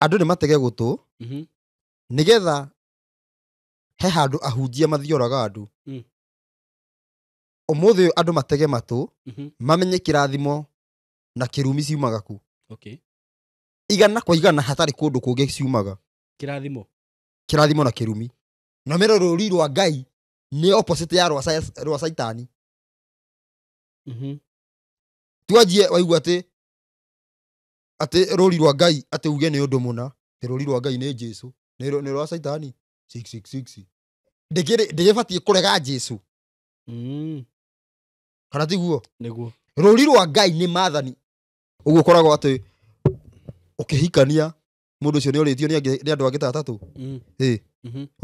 Andũ nĩ matege gũtũ Mhm. nigetha he handũ ahunjia mathioraga andũ. Ũmũthĩ andũ matege matũ mamenye kĩrathimo na kĩrumi ciumaga ku. Okay. Igana kwa igana hatarĩ kũndũ kũngĩ ciumaga. Kĩrathimo na kĩrumi. Na mero rũri rwa Ngai nĩ opposite ya rwa Saitani. Tuanjie waigua atĩ rũri rwa Ngai atĩ uge nĩ ũndũ mũna. Rũri rwa Ngai nĩ Jesũ. Nĩ rwa Saitani. 666. Ndĩgĩbatiĩ kũrega Jesũ. Kana tiguo? Nĩguo. Rũri rwa Ngai nĩ maathani. Ũguo ũkoragwo atĩ ũkĩhikania mũndũ ũcio nĩ orĩtio nĩ andũ angĩ ta atatũ.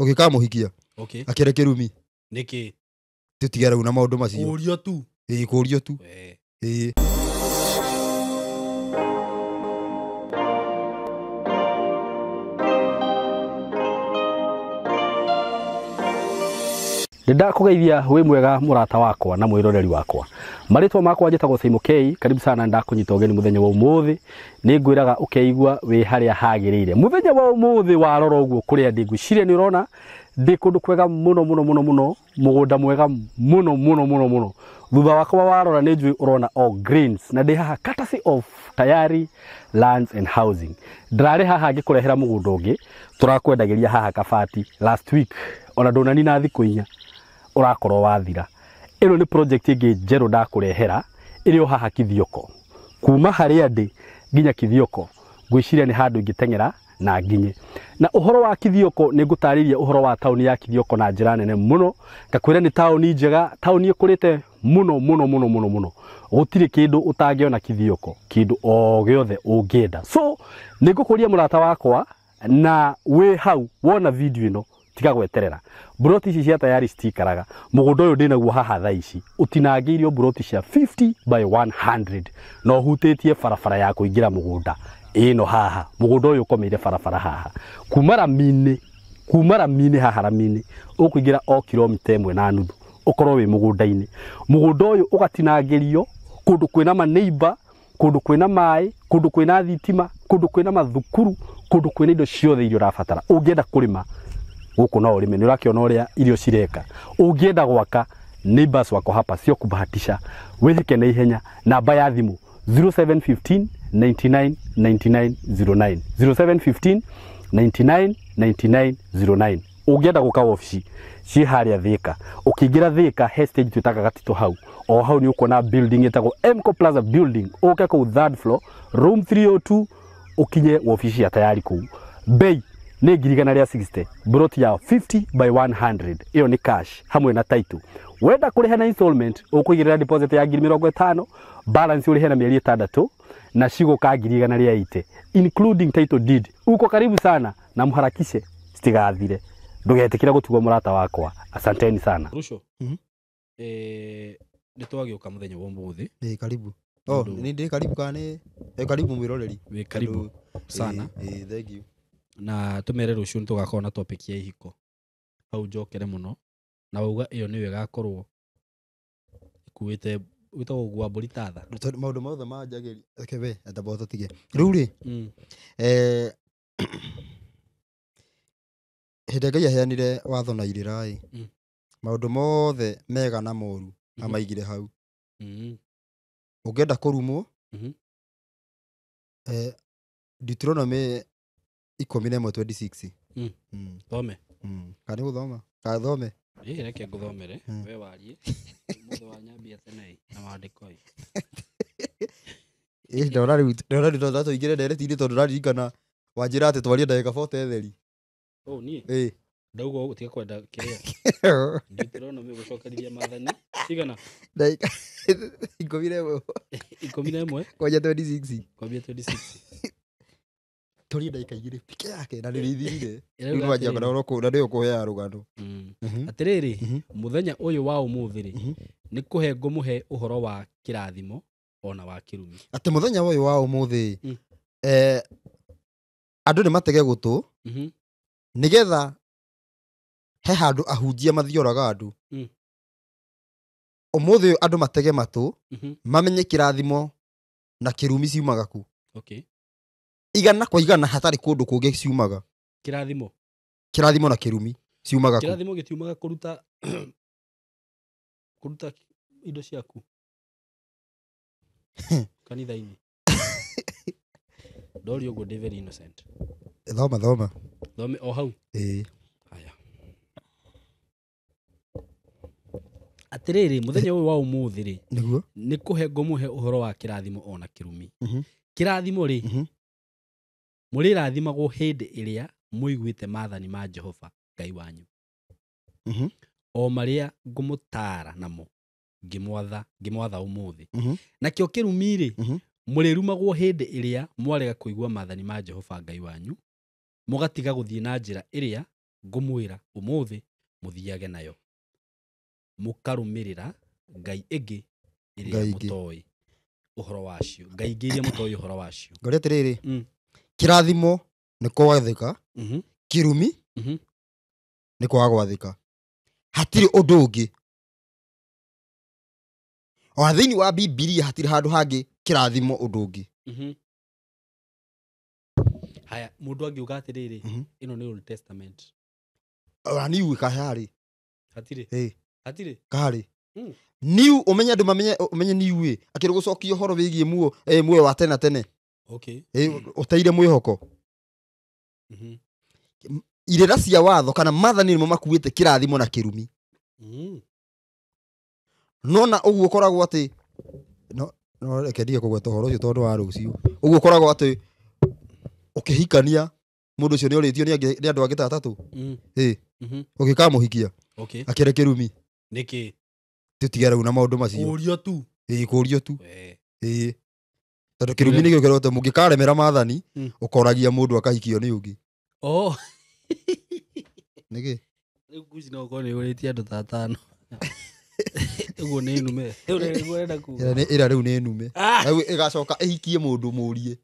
Ũgĩkamũhikia. Akĩre kĩrumi. Nĩkĩ? Tũtige rĩu na maũndũ macio. Kũũrio tu. Kũũrio tu. Ndakugeithia wĩ mwega murata wakwa na mwiroreri wakwa. Maritwa makwa njĩtagwo Simon K. Karibu sana ndakunyita ũgeni muthenya wa umuthi. Nĩ ngwĩraga ũkeigua wĩ harĩa hagĩrĩire. Muthenya wa umuthi warora ũguo kũrĩa ndĩ ngwĩciria nĩ ũrona ndĩ kũndũ kwega mũno mũgũnda mwega mũno. Thutha wakwa warora nĩ njũĩ ũrona all greens na ndĩ haha courtesy of Tayari Lands and Housing. Ndarĩ haha ngĩkũrehera mũgũnda ũngĩ tũrakwendagĩria haha Kabati last week ona ndonani na thikũ inya urakorwo wathira. Ĩno nĩ project ĩngĩ njerũ ndakũrehera ĩrĩ o haha Kithioko. Kuma harĩa ndĩ nginya Kithioko ngwĩciria nĩ handũ ingĩteng'era na nginye. Na ũhoro wa Kithioko nĩ ngũtarĩria ũhoro wa tauni ya Kithioko na njĩra nene mũno. Ngakwĩra nĩ tauni njega, tauni ĩkũrĩte mũno. Gũtirĩ kĩndũ ũtangĩona Kithioko, kĩndũ o gĩothe ũngĩenda. So nĩ ngũkũria mũrata wakwa na wĩ hau wona video ĩno tiga gweterera. Buroti ici cia Tayari citikaraga. Mũgũnda ũyũ ndĩnaguo haha thaa ici ũtinangĩirio buroti cia 50 by 100 na ũhutĩtie barabara ya kũingĩra mũgũnda ĩno haha. Mũgũnda ũyũ ũkomeire barabara haha kuma Rami-inĩ haha Rami-inĩ ũkũingĩra o kilomita 1.5 ũkorwo wĩ mũgũnda-inĩ. Mũgũnda ũyũ ũgatinangĩrio kũndũ kwĩna maneighbor, kũndũ kwĩna maĩ, kũndũ kwĩna thitima, kũndũ kwĩna mathukuru, kũndũ kwĩna indo ciothe iria ũrabatara. Ũngĩenda kũrĩma gũkũ no ũrĩme, nĩ ũrakĩona ũrĩa irio cireka. Ũngĩenda gwaka neighbors wako hapa sio kubahatisha. Wĩhĩke na ihenya. Namba ya thimũ 0715 99 99 09 0715 99 99 09. Ũngĩenda gũka ofici ci harĩa Thika. Ũkĩingĩra Thika he stage twĩtaga Gatito hau. O hau nĩ ũkuona building ĩtagwo Mco Plaza building. Ũke kũu 3rd floor room 302 ũkinye ofici ya Tayari kũu. Bei nĩ 160. Buroti ya 50 by 100. Iyo ni cash hamwe na title. Wenda kũrĩha na installment ũkũigĩrĩra deposit ya 50,000, balance ũrĩhe na mĩeri 6 na cigoka 180 including title deed. Uko karibu sana na mharakishe stigathire. Ndũgetĩkĩre gũtugwo mũrata wakwa. Asanteni sana. Rusho. Nĩ twagĩũka mũthenya wa ũmũthĩ. Karibu. Nĩ ndĩ karibu kana karibu mwĩroreri. Wĩ karibu sana. Thank you. Na tũmere rũciũ nĩ tũgakorwo na topic ya ihiko. Hau njokere mũno na wauga ĩyo nĩyo ĩgakorwo ĩkuĩte wĩtagwo gwa mbũri tatha. Maũndũ mothe manjagĩria. Reke we ndamba tũtige. Rĩu rĩ hĩndĩ Ngai aheanire watho na irĩra maũndũ mothe mega na moru amaigire hau. Ũngĩenda kũrumwo Deuteronomy 11:26. Thome. Kana gũthoma? Ka thome. Reke ngũthomere we warie. Mũndũ wa nyambia tene na maandĩko ndora rĩu tũingĩre nderetinĩ tondũ ndaririkana wanjĩra atĩ twarie ndagĩka 40 theri. Niĩ ndauga ũgũtiga kwenda kĩrĩa Deuteronomy gũcokerithia maathani cigana ndagĩka 11 kwanja 26 tũrie ndagĩka 2 pike yake na nĩ ithirire. Rĩu wanjia na nĩ ũkũheaga rũgano. Atĩrĩrĩ mũthenya ũyũ wa ũmũthĩ nĩ kũhe ngũmũhe ũhoro wa kĩrathimo ona wa kĩrumi. Atĩ mũthenya ũyũ wa ũmũthĩ andũ nĩ matege gũtũ nigetha he handũ ahunjia mathioraga andũ. Ũmũthĩ andũ matege matũ mamenye kĩrathimo na kĩrumi ciumaga ku. igana kwa igana hatari kundu kungi ciumaga kirathimo na kirumi ciumaga kirathimo gitiumaga kuruta indo ciaku kanitha-ini ndori uguo ndi very innocent thoma thome o hau haya atiriri muthenya uyu wa umuthi ri niguo ni kuhe ngomuhe uhoro wa kirathimo ona kirumi kirathimo ri muri rathimagwo hindi iria muiguite maathani ma Jehova Ngai wanyu o maria ngumutara namo ngimwatha umuthi nakio kirumi ri muri rumagwo hindi iria mwarega kuigua maathani ma Jehova Ngai wanyu mugatiga guthie na njira iria ngumwira umuthi muthiage nayo mukarumirira ngai ingi iria mutoi uhoro wacio ngai ingi iria mutoi uhoro wacio ngori atiriri kirathimo ni kwathika kirumi ni kwagwathika hatiri undu ungi o thiini wa Biblia hatiri handu hangi kirathimo undu ungi haya mundu angiuga atiriri ino ni Old Testament New kahari hatiri kahari New umenya ndu umenye New akiri gucokia horo wigie muo wa tene okay uteire mwihoko irira cia watho kana maathani nimo makuite kirathimo na kirumi nona uguo koragwo ati no rekedia kugweta horo ucio tondu wa rucio uguo koragwo ati ukihikania mundu ucio ni uritio ni andu angita atatu ukikamuhikia akire kirumi niki tutigera una maundu macio kurio tu tondu kirumi ni gikoretwo mungikaremera maathani ukoragia mundu akahikio ni ungi niki riu kuci no ko ni uritie andu tatano uguo ni nume urenda kuga ira riu ni nume riu igacoka ihikie mundu murie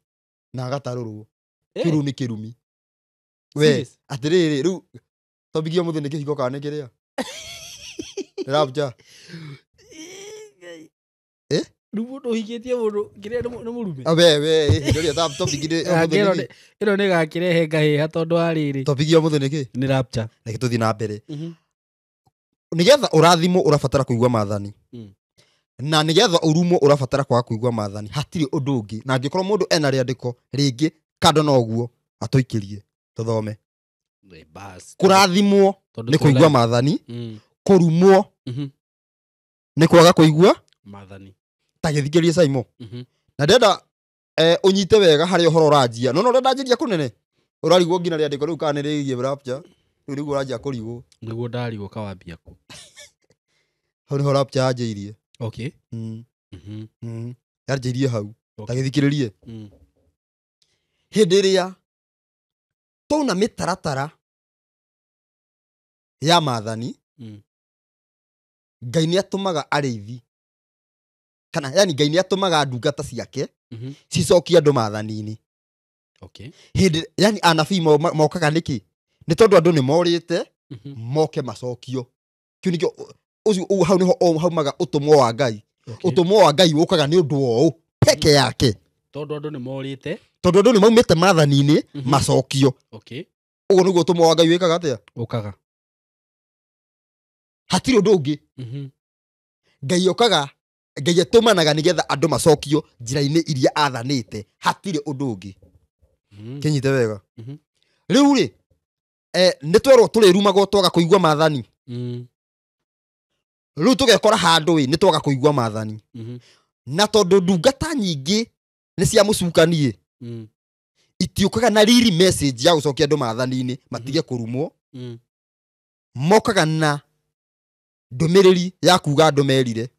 na agatarurwo kiru ni kirumi we atiriri riu tobigia muthi ni kihiko kana kiria rapja Rubuto hikitie mundu kiria ni murume we ndoria tobigire ino ni gakirehe ngahiha tondu ariri tobigia muthi niki ni rapture na gituthi na mbere nigetha urathimo urabatara kuigua maathani na nigetha urumo urabatara kwa kuigua maathani hatiri undu ungi na angikorwo mundu ena riandiko ringi kando na uguo atoikirie tuthome kurathimwo ni kuigua maathani kurumwo ni kwaga kuigua maathani ta githikirie Saimo na ndenda unyite wega hari uhoro urajia no ndenda njiria kunene urarigwo ngina riandiko riu kana rigie rapture riu niguo urajia kurigwo niguo ndarigwo kawambia ku hau niho rapture anjirie okay yarjirie hau ta githikiririe hindi ria tuna mitaratara ya maathani Ngai ni atumaga arithi kana yani Ngai ni atumaga ndungata ciake cicokia andu maathani-ini hindi yani anabii mokaga niki ni tondu andu ni morite moke macokio kiu nikio ucio hau niho haumaga utumwo wa Ngai utumwo wa Ngai ukaga ni undu wao peke yake tondu andu ni morite tondu andu ni maumite maathani-ini macokio uguo niguo utumwo wa Ngai wikaga atia ukaga hatiri undu ungi Ngai okaga Ngai atumanaga nigetha andu macokio njira-ini iria athanite hatiri undu ungi kinyite wega riu ri ni twerwo turirumagwo twaga kuigua maathani riu tugekora handu ni twaga kuigua maathani na tondu ndungata nyingi ni cia mucukanie itiukaga na riri message ya gucokia andu maathani-ini matige kurumwo mokaga na ndumiriri ya kuga andu merire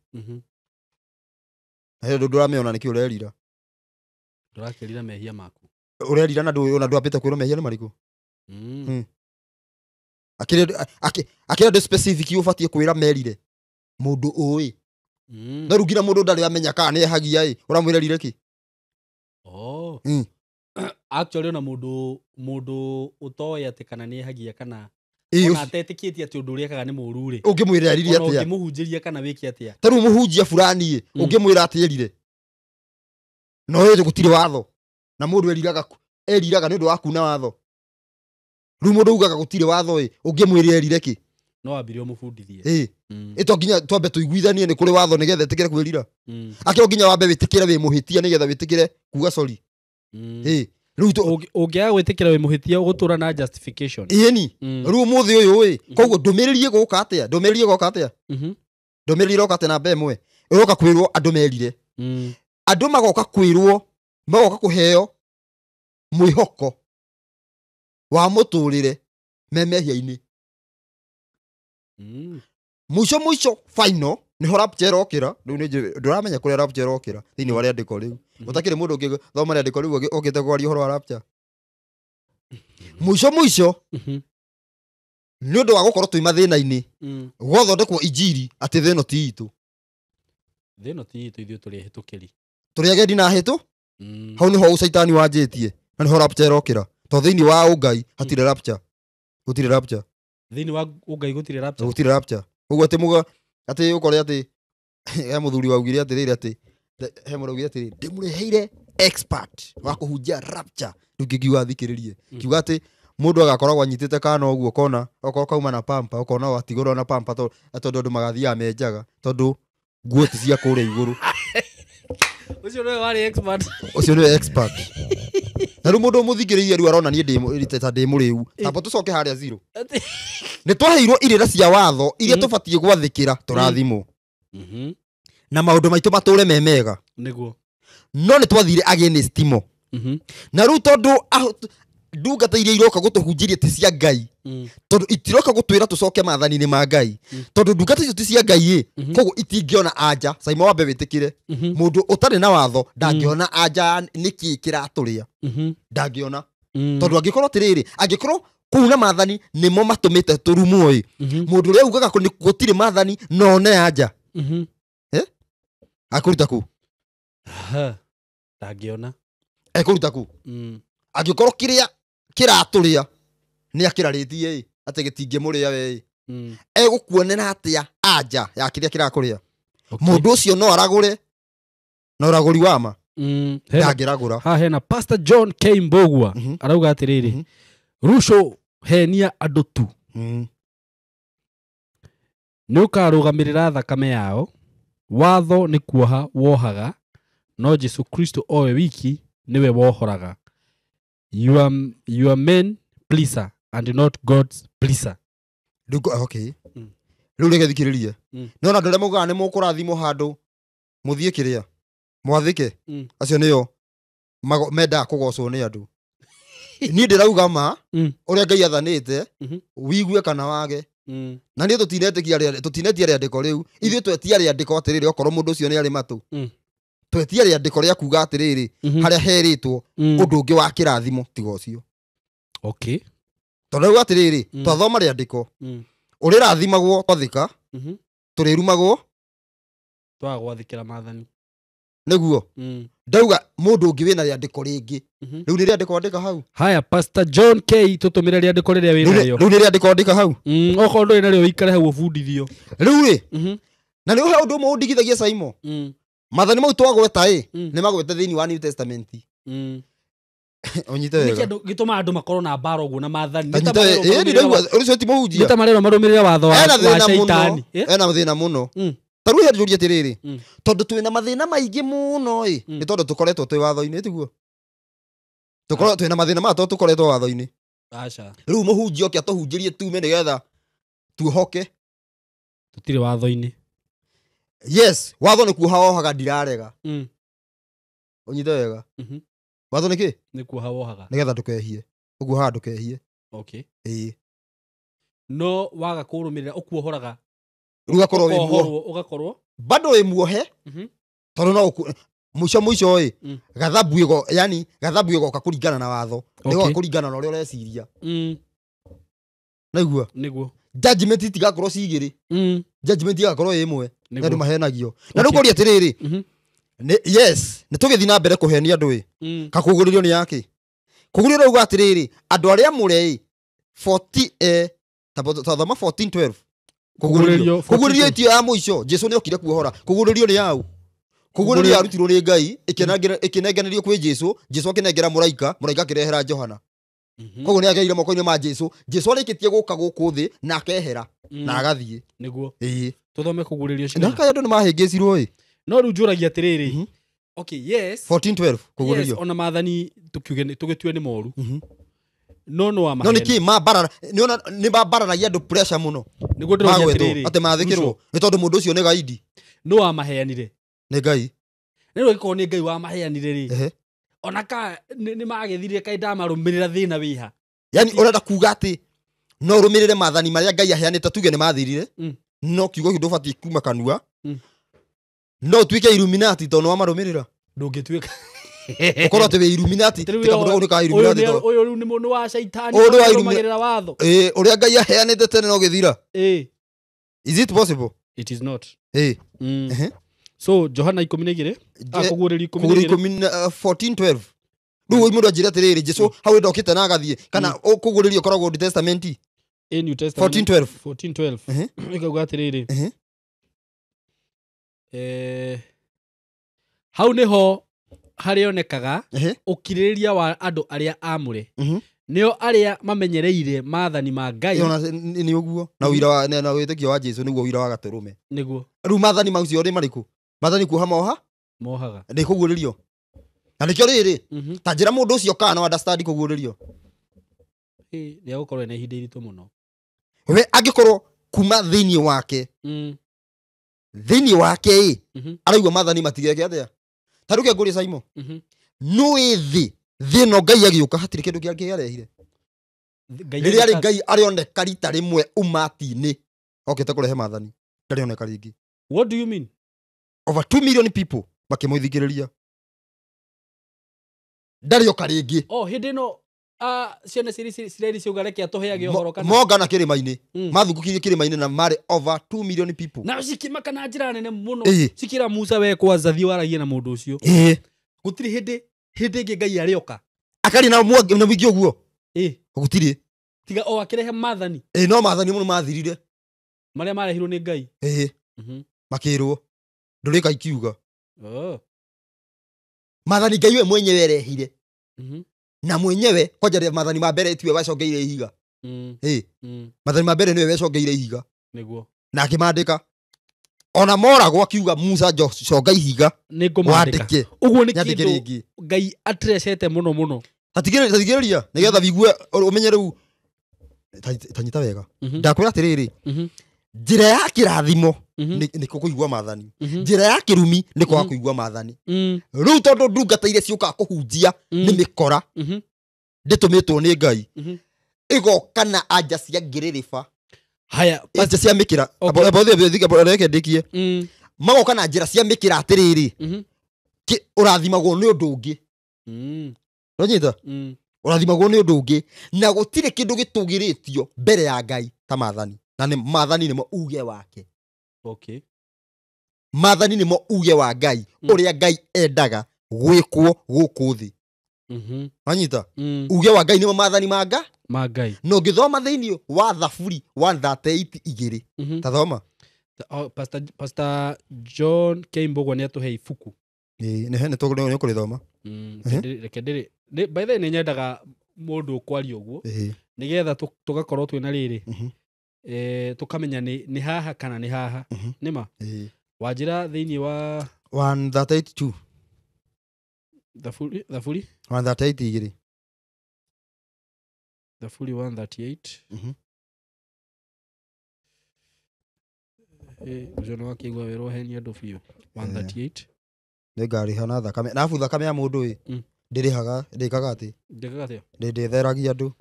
ndu nduramiona niki urerira ndurakirira mehia maku urerira na ndu apite kwirwo mehia ni mariku akira ndu specific ubatie kwira merire mundu ui na rugira mundu ndari amenya kana ni ehagia uramwirerire ki actually na mundu utoya ati kana ni ehagia kana ona atetikitie ati undu uriekaga ni muru ri ungimwirerire atia ungimuhunjiria kana wiki atia taru muhunjia fulani ungimwira atirire no yeje gutire watho na mundu eriraga eriraga nĩ ũndũ wa kuna watho rĩu mũndũ ugaga gũtirĩ watho ũngĩmwĩrĩra erire ki no ambire mũbundithie ito nginya twambe tuiguithanie nĩ kũrĩ watho nĩgetha ĩtĩkĩre kwĩrira akĩro nginya wambe wĩtĩkĩre wĩ mũhĩtia nĩgetha wĩtĩkĩre kuga sorry rĩu ũngĩaga gwĩtĩkĩra wĩ mũhĩtia ũgũtũra na justification ĩni rĩu mũthĩ ũyũ koguo ndũmĩrĩrie gũka atĩa ndũmĩrĩrie gũka atĩa ndũmĩrĩrie gũka atĩa na mbe ĩmwe ĩroka kwĩrwo andũ merire andũ magoka kwĩrwo magoka kũheo mwĩhoko wa mũtũrĩre memehia-inĩ mũico final nĩho rapture ĩrokĩra rĩu ndũramenya kũrĩa rapture ĩrokĩra thĩinĩ wa rĩandĩko rĩu gũtakĩrĩ mũndũ ũngĩ thoma rĩandĩko rĩu ũkĩte kwaria ũhoro wa rapture mũico nĩ ũndũ wa gũkorwo twĩ mathĩna-inĩ gwathondekwo injiri atĩ thĩno ti itũ ithuĩ tũrĩ hĩtũkĩri tũrĩ agendi na hĩtũ hau nĩho ũcaitani wanjĩtie na nĩho rapture ĩrokĩra to thĩinĩ wa ũngai hatirĩ rapture gũtirĩ rapture thĩinĩ wa ũngai gũtirĩ rapture ũguo atĩ muga atĩ ũkore atĩ he mũthuri waugire atĩrĩrĩ atĩ he mũndũ augire atĩrĩrĩ ndĩmũreheire expert wa kũhunjia rapture ndũngĩkiuga thikĩrĩrie kiuga atĩ mũndũ agakoragwo anyitĩte kana ũguo ũkona okorwo kauma na pampa ũkona watigũrwo na pampa tondũ andũ magathiaga menjaga tondũ nguo ti cia kũrĩa igũrũ ũcio nĩwe warĩ expert ũcio nĩwe expert na rĩu mũndũ mũthikĩrĩirie rĩu arona niĩ ndĩ mũrĩu tambo tũcoke harĩa zero nĩ twaheirwo irĩra cia watho iria tũbatiĩ gwathĩkĩra tũrathimwo na maũndũ maitũ matũre me mega nĩguo no nĩ twathire against timo na rĩu tondũ ndungata iria iroka gũtũhunjĩria ti cia Ngai tondũ itiroka gũtwĩra tũcoke maathani-inĩ ma Ngai tondũ ndungata icio ti cia Ngai koguo itingĩona anja Simon wambe wĩtĩkĩre mũndũ ũtarĩ na watho ndangĩona anja nĩkĩ kĩratũrĩa ndangĩona tondũ angĩkorwo atĩrĩrĩ angĩkorwo kũu na maathani nĩmo matũmĩte tũrumwo mũndũ ũrĩa ugaga gũtirĩ maathani no one anja akũruta kũ ndangĩona ekũruta kũ angĩkorwo kĩrĩa kĩratũrĩa nĩ akĩrarĩtie atĩ gĩtingĩmũrĩa we egũkuonera atĩa anja ya kĩrĩa kĩrakũrĩa mũndũ ũcio no aragũre na ũragũri wa ma ndangĩragũra haha hena Pastor John K. Mbogua arauga atĩrĩrĩ Ruto henia andũ tu nĩ ũkarũgamĩrĩra thakame yao watho nĩ kuoha wohaga no Jesu Kristo owe wiki niwe wohoraga you are men pleaser and not God's pleaser okay rĩu rĩgethikĩrĩrie no na andũ arĩa maugaga nĩ mũkũrathimwo handũ mũthiĩ kĩrĩa mwathĩke acio nĩo mendaga kũgocwo nĩ andũ niĩ ndĩrauga ma ũrĩa Ngai athanĩte wigue kana wage na niĩ tũtinetia rĩandĩko rĩu ithuĩ twetia rĩandĩko atĩrĩrĩ okorwo mũndũ ũcio nĩ arĩ matũ twetia rĩandĩko rĩa kuga atĩrĩrĩ harĩa herĩtwo ũndũ ũngĩ wa kĩrathimo tiga ũcio okay tondũ rĩu atĩrĩrĩ twathoma rĩandĩko ũrĩ rathimagwo twathĩka tũrĩrumagwo twagwathĩkĩra maathani nĩguo ndauga mũndũ ũngĩ wĩna rĩandĩko rĩngĩ rĩu nĩ rĩandĩko andĩka hau haya Pastor John K tũtũmĩre rĩandĩko rĩrĩa wĩnayo rĩu nĩ rĩandĩko andĩka hau okorwo ndũrĩ narĩo wĩikare hau ũbundithio rĩu rĩ na nĩ ũhe ũndũ ũmwe ũndigithagia Simon maathani mau twagweta nĩ magwete thĩinĩ wa New Testament onyite wega gĩtũma andũ makorwo na mbara ũguo na maathani ũcio ti mũhunjia nĩ tamarĩro marũmĩrĩre watho wa shaitani ena thĩna mũno tarũ hĩndĩ atĩrĩrĩ tondũ twĩna mathĩna maingĩ mũno nĩ tondũ tũkoretwo twĩ watho-inĩ tiguo tũkorwo twĩna mathĩna ma tondũ tũkoretwo watho-inĩ aca rĩu mũhunjia oke atũhunjĩrie tume nĩgetha tuohoke tũtirĩ watho-inĩ yes watho nĩ kuoha wohaga ndirarega ũnyite wega watho nĩ kĩ nĩ kuoha wohaga nĩgetha ndũkehie ũguo haha ndũkehie okay ĩĩ no waga kũrũmĩrĩra ũkuohoraga ugakorwo wĩ muoho ugakorwo bado wĩ muohe tondũ no mũico gathabu ĩgo yani gathabu ĩgoka kũringana na watho nĩgoka kũringana na ũrĩa ũreciria nĩguo judgment itigakorwo cigĩrĩ judgment igakorwo ĩmwe na andũ mahenagio na rĩu kũria atĩrĩrĩ yes nĩ tũgĩthiĩ na mbere kũhenia andũ kakũgũrĩrio nĩ yake kũgũrĩrio uga atĩrĩrĩ andũ arĩa mũre 40 tathoma 14:12 kũgũrĩrio itio ya mũico Jesu nĩ okire kuohora kũgũrĩrio nĩ yau kuguriria arutirwo ni Ngai ikinengererio kwi Jesu akinengera muraika akirehera Johana koguo ni ageire moko-ini ma Jesu arikitie guka guku thi na akehera na agathie niguo ii tuthome kuguririo cio na kayo andu ni mahingicirwo ii no riu njuragia atiriri okay yes 14:12 kuguririo ona maathani tugitue ni moru no niki mabara ni babaranagia andu pressure muno niguo ndirogia atiriri ati mathikirwo ni tondu mundu ucio ni gaidi no wa maheanire ni Ngai ni rwiko ni Ngai wa maheanire ri ona ka ni magethire kai ndamarumirira thina wiha yani urenda kuga ati no rumirire maathani maria Ngai aheanite tuge ni mathirire no kiugo ndubati kuma kanua no twike Illuminati tondu wa marumirira ndungituika ukorwo ati we Illuminati tika mundu ni ka Illuminati to uyu ni mundu wa shaitani urumirira watho uria Ngai aheanite tene no githira is it possible it is not so Johana 12 akuguririo 14:12 riu mundu anjira atiriri Jesu hau ndokite na agathie kana kuguririo koragwo Old Testament New Testament 14:12 ikauga atiriri hau niho harionekaga ukiririria wa andu aria amure nio aria mamenyereire maathani ma Ngai ni uguo na uira na witikio wa Jesu niguo uira wa gaturume niguo riu maathani mau cio ri mariku maathani kuoha mohaga ni kuguririo na nikio riri ta njira mundu ucio kana understand kuguririo ni agukorwo na ihinda iritu muno we angikorwo kuma thiini wake araigua maathani matigeke atia taruke nguri Saimo no ithi thino Ngai agiuka hatiri kindu kiangi arehire riria ri Ngai arioneka rita rimwe umati-ini okite kurehe maathani ndarioneka ringi. What do you mean? Over 2 million people bakimuithikiriria ndarioka ringi hindi no ciana cireri ciugareke atuheage uhoro kana monga na kirima-ini mathukukirie kirima-ini na mari over 2 million people na cikimaka na njira nene muno cikira Musa we kwanza thi waragie na mundu ucio gutiri hindi ingi Ngai arioka akari na wingi uguo gutiri tiga akirehe maathani no maathani muno mathirire maria marehirwo ni Ngai makirwo ndurika ikiuga maathani Ngai we mwenyewe erehire na mwenyewe kwanja maathani ma mbere tiwe wacogeire ihiga maathani ma mbere niwe wacogeire ihiga niguo na akimandika ona moragwo akiuga Musa coga ihiga ningumandike uguo ni kindu Ngai atrecete muno tatigiriria nigetha wigue umenye riu tanyita wega ndakwira atiriri njira ya kirathimo ni kuigua maathani njira ya kirumi ni kwa kuigua maathani riu tondu ndungata iria ciuka kuhunjia ni mikora nditumitwo ni Ngai igoka na anja cia ngiririba haya anja cia mikira abothe ndikie magoka na njira cia mikira atiriri urathimagwo ni undu ungi ronyita urathimagwo ni undu ungi na gutire kindu gitugiritio mbere ya Ngai ta maathani na ni maathani nimo uge wake maathani nimo uge wa Ngai uria Ngai endaga gwikwo guku thi ronyita uge wa Ngai nimo maathani ma Ngai no ngithoma thiini wa Thaburi 138:2 ta thoma Pastor John Keimbogo ni atuhe ibuku ni hene togore ni kurithoma reke ndiri by the way ni nyendaga mundu ukwaria uguo nigetha tugakorwo twina riri tukamenya ni haha kana ni haha nima wajira thiini wa 138:2 Thaburi 138:2 Thaburi 138 Jona wakigwa wero heni andu biu 138 ni ngari hana thakame na abu thakame ya mundu ndirihaga ndikaga ati nditheragia andu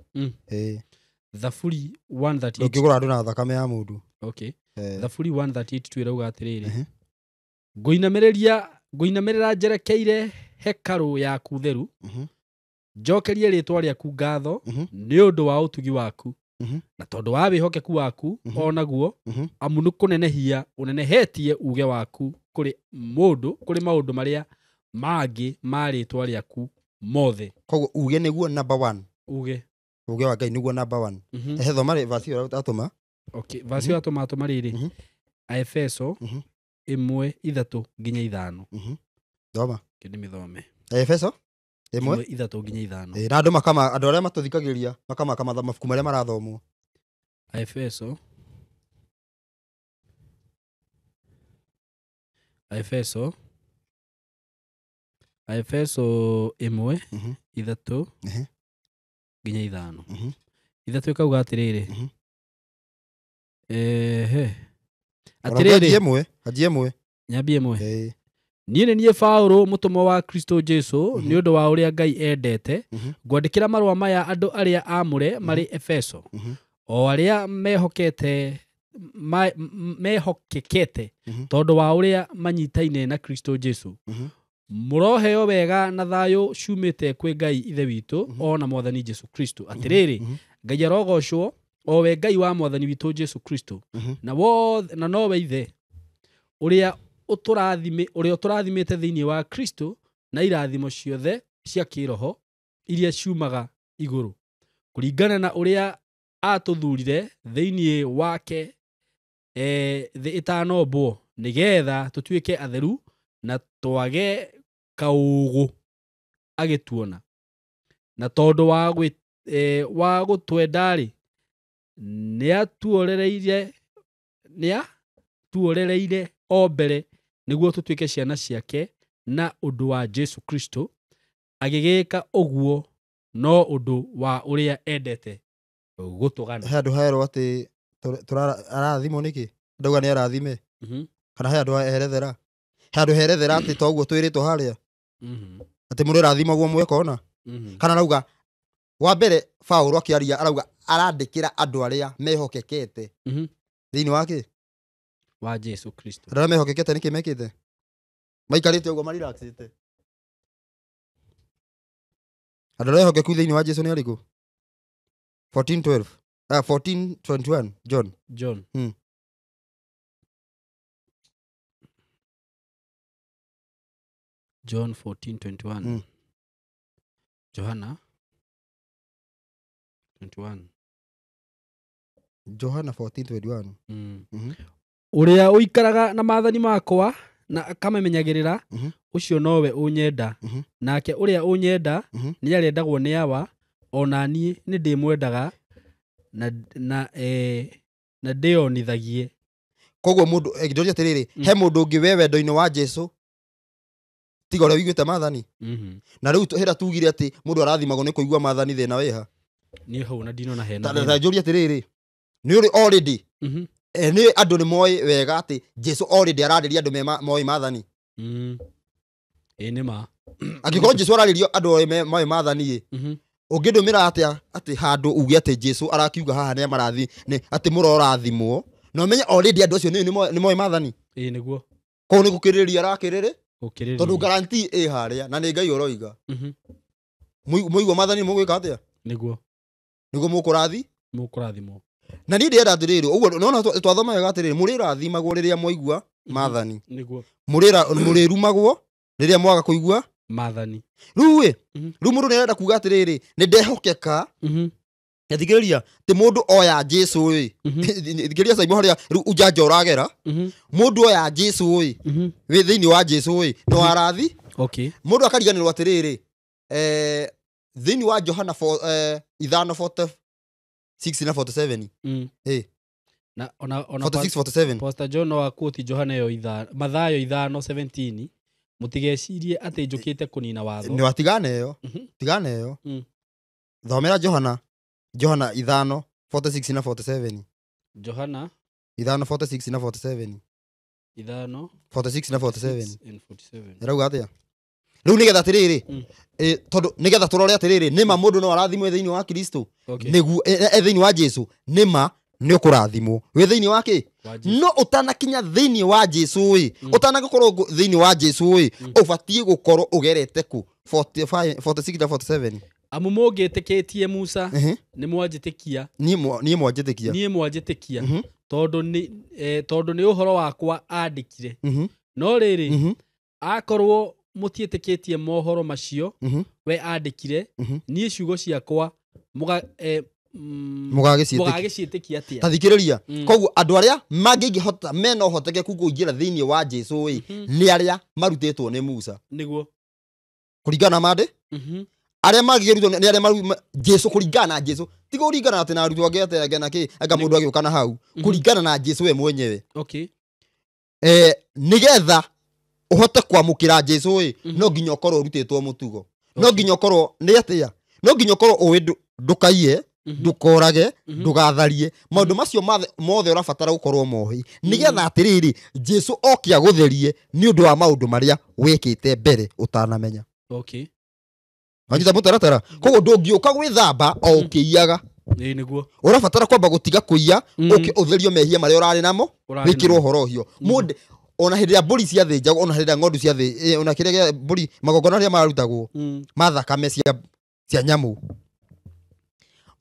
Thaburi 138 ukigura andu na thakame ya mundu Thaburi 138 twirauga atiriri nguinamirira njerekeire hekalu yaku theru njokerie ritwa riaku ngatho ni undu wa utugi waku na tondu wa wihokeku waku onaguo amu ni kunenehia unenehetie uge waku kuri maundu maria mangi ma ritwa riaku mothe koguo uge niguo number 1 uge wa Ngai niguo number 1 thoma verse ĩyo atũma verse ĩyo atũma rĩrĩ Aefeso 1:3-5. Thoma. Kĩndĩ mĩthome. Efeso 1 1:3-5. na andũ arĩa matũthikagĩria makamaka mabuku marĩa marathomwo. Efeso 1:3-5. Ithatũ ĩkauga atĩrĩrĩ. Atĩrĩrĩ. Anjie 1. Nyambie 1. Niĩ nĩ niĩ Paũlũ mũtũmwo wa Kristo Jesũ nĩ ũndũ wa ũrĩa Ngai endete ngwandĩkĩra marũa maya andũ arĩa aamũre marĩ Efeso o arĩa mehokekete tondũ wa ũrĩa manyitaine na Kristo Jesũ. Mũroheo wega na thayũ ciumĩte kwĩ Ngai ithe witũ o na Mwathani Jesũ Kristo. Atĩrĩrĩ, Ngai arogocwo o we Ngai wa Mwathani witũ Jesũ Kristo na nowe ithe ũrĩa ũtũrathimĩte thĩinĩ wa Kristo na irathimo ciothe cia kĩroho iria ciumaga igũrũ kũringana na ũrĩa atũthurire thĩinĩ wake thĩ ĩtanombwo nĩgetha tũtuĩke atheru na twage kaũgũ agĩtuona. Na tondũ wa gũtwenda-rĩ, nĩatuorereire o mbere nĩguo tũtuĩke ciana ciake na ũndũ wa Jesũ Kristo, agĩgĩka ũguo no ũndũ wa ũrĩa endete gũtũgana. Handũ haerwo atĩ arathimwo nĩkĩ? Ndauga nĩ arathime. Kana handũ herethera? Handũ herethera atĩ toguo twĩrĩtwo harĩa. Atĩ mũndũ arathimagwo mweka ona. Kana arauga wa mbere Paũlũ akĩaria arauga arandĩkĩra andũ arĩa mehokekete thĩinĩ wake wa Jesũ Kristo. Andũ arĩa mehokekete nĩkĩ mekĩte? Maikarĩte ũguo marelaxĩte. Andũ arĩa mehokeku thĩinĩ wa Jesũ nĩ arĩkũ? 14:12. 14:21. John. John 14:21. Johana 21. Johana 14:21. Ũrĩa ũikaraga na maathani makwa na akamenyagĩrĩra ũcio nowe ũnyenda. Nake ũrĩa ũnyenda nĩ arendagwo nĩ Aba, ona niĩ nĩ ndĩmwendaga na ndĩonithagie. Koguo mũndũ ngidoria atĩrĩrĩ, he mũndũ ũngĩ we wendo-inĩ wa Jesũ tiga ũrĩa wĩiguĩte maathani. Na rĩu hĩra tugire atĩ mũndũ arathimagwo nĩ kũigua maathani thĩna wĩha. Niĩ hau na ndinona hena. Ta njũria atĩrĩrĩ, nĩ ũrĩ already nĩ andũ nĩ moĩ wega atĩ Jesũ already ararĩria andũ moĩ maathani. Nĩ ma. Angĩkorwo Jesũ ararĩrio andũ moĩ maathani ũngĩndũmĩra atĩ handũ uge atĩ Jesũ arakiuga haha nĩ amarathi atĩ mũrorathimwo na ũmenye already andũ acio nĩ moĩ maathani. Nĩguo. Koguo nĩ gũkĩrĩrĩria arakĩrĩrĩ. Tondũ guarantee harĩa na nĩ Ngai ũroiga. Mũigua maathani mũgwĩka atĩa? Nĩguo mũkũrathimwo. Na niĩ ndĩrenda atĩrĩrĩ, ũguo nona twathoma wega atĩrĩrĩ, mũrĩrathimagwo rĩrĩa mwaigua maathani. Nĩguo. Mũrĩrumagwo rĩrĩa mwaga kũigua maathani. Rĩu mũndũ nĩ arenda kuga atĩrĩrĩ, nĩ ndehokeka. Thikĩrĩria ti mũndũ oya Jesũ thikĩrĩria Simon harĩa rĩu ũjanja ũragera. Mũndũ oya Jesũ wĩ thĩinĩ wa Jesũ no arathi. Mũndũ akariganĩrwo atĩrĩrĩ, thĩinĩ wa Johana 5:46-47. Na ona 46:47. Pastor John no akoti Johana yo Mathayo 5:17. Mũtigecirie atĩ njũkĩte kũnina watho. Nĩ watigana ĩyo. Thomera Johana 5:46-47. Johana 5:46-47. 5:46-47. Rauga atĩa? Rĩu nĩgetha atĩrĩrĩ, tondũ nĩgetha tũrore atĩrĩrĩ, nĩma mũndũ no arathimwo thĩinĩ wa Kristo. Nĩguo thĩinĩ wa Jesũ, nĩma nĩ ũkũrathimwo wĩ thĩinĩ wake. No ũtanakinya thĩinĩ wa Jesũ ũtanagĩkorwo thĩinĩ wa Jesũ ũbatiĩ gũkorwo ũgerete ku 46-47. Amu mũngĩtĩkĩtie Musa nĩ mwanjĩtĩkia. Niĩ mwanjĩtĩkia. Tondũ nĩ ũhoro wakwa andĩkire. No rĩrĩ, akorwo mũtiĩtĩkĩtie mohoro macio we andĩkire, niĩ ciugo ciakwa mugagiciitikia atia tathikiriria koguo andu aria mangingihota mena uhotekeku kuingira thiini wa Jesu ni aria marutitwo ni Musa niguo kuringana mande aria magirutwo ni aria Jesu kuringana na Jesu tigo kuringana ati na arutwo angete agena ki anga mundu agiuka na hau kuringana na Jesu we mwenyewe okay nigetha uhote kwamukira Jesu no nginya ukorwo urutitwo mutugo no nginya ukorwo ni atia no nginya ukorwo uwi ndukaiye ndukorage ndugatharie maundu macio mothe urabatara gukorwo mohi nigetha atiriri Jesu okia gutherie ni undu wa maundu maria wikite mbere utanamenya okay Wanyita mutaratara koguo ndungiuka gwithamba o ukiiyaga niguo urabatara kwamba gutiga kuiya utherio mehia maria urari namo wikirwo horo hio munde ona hindi ya mburi cia thinjagwo ona hindi ya ng'ondu cia thi ona kirege mburi magongona ria marutagwo mathakame cia nyamu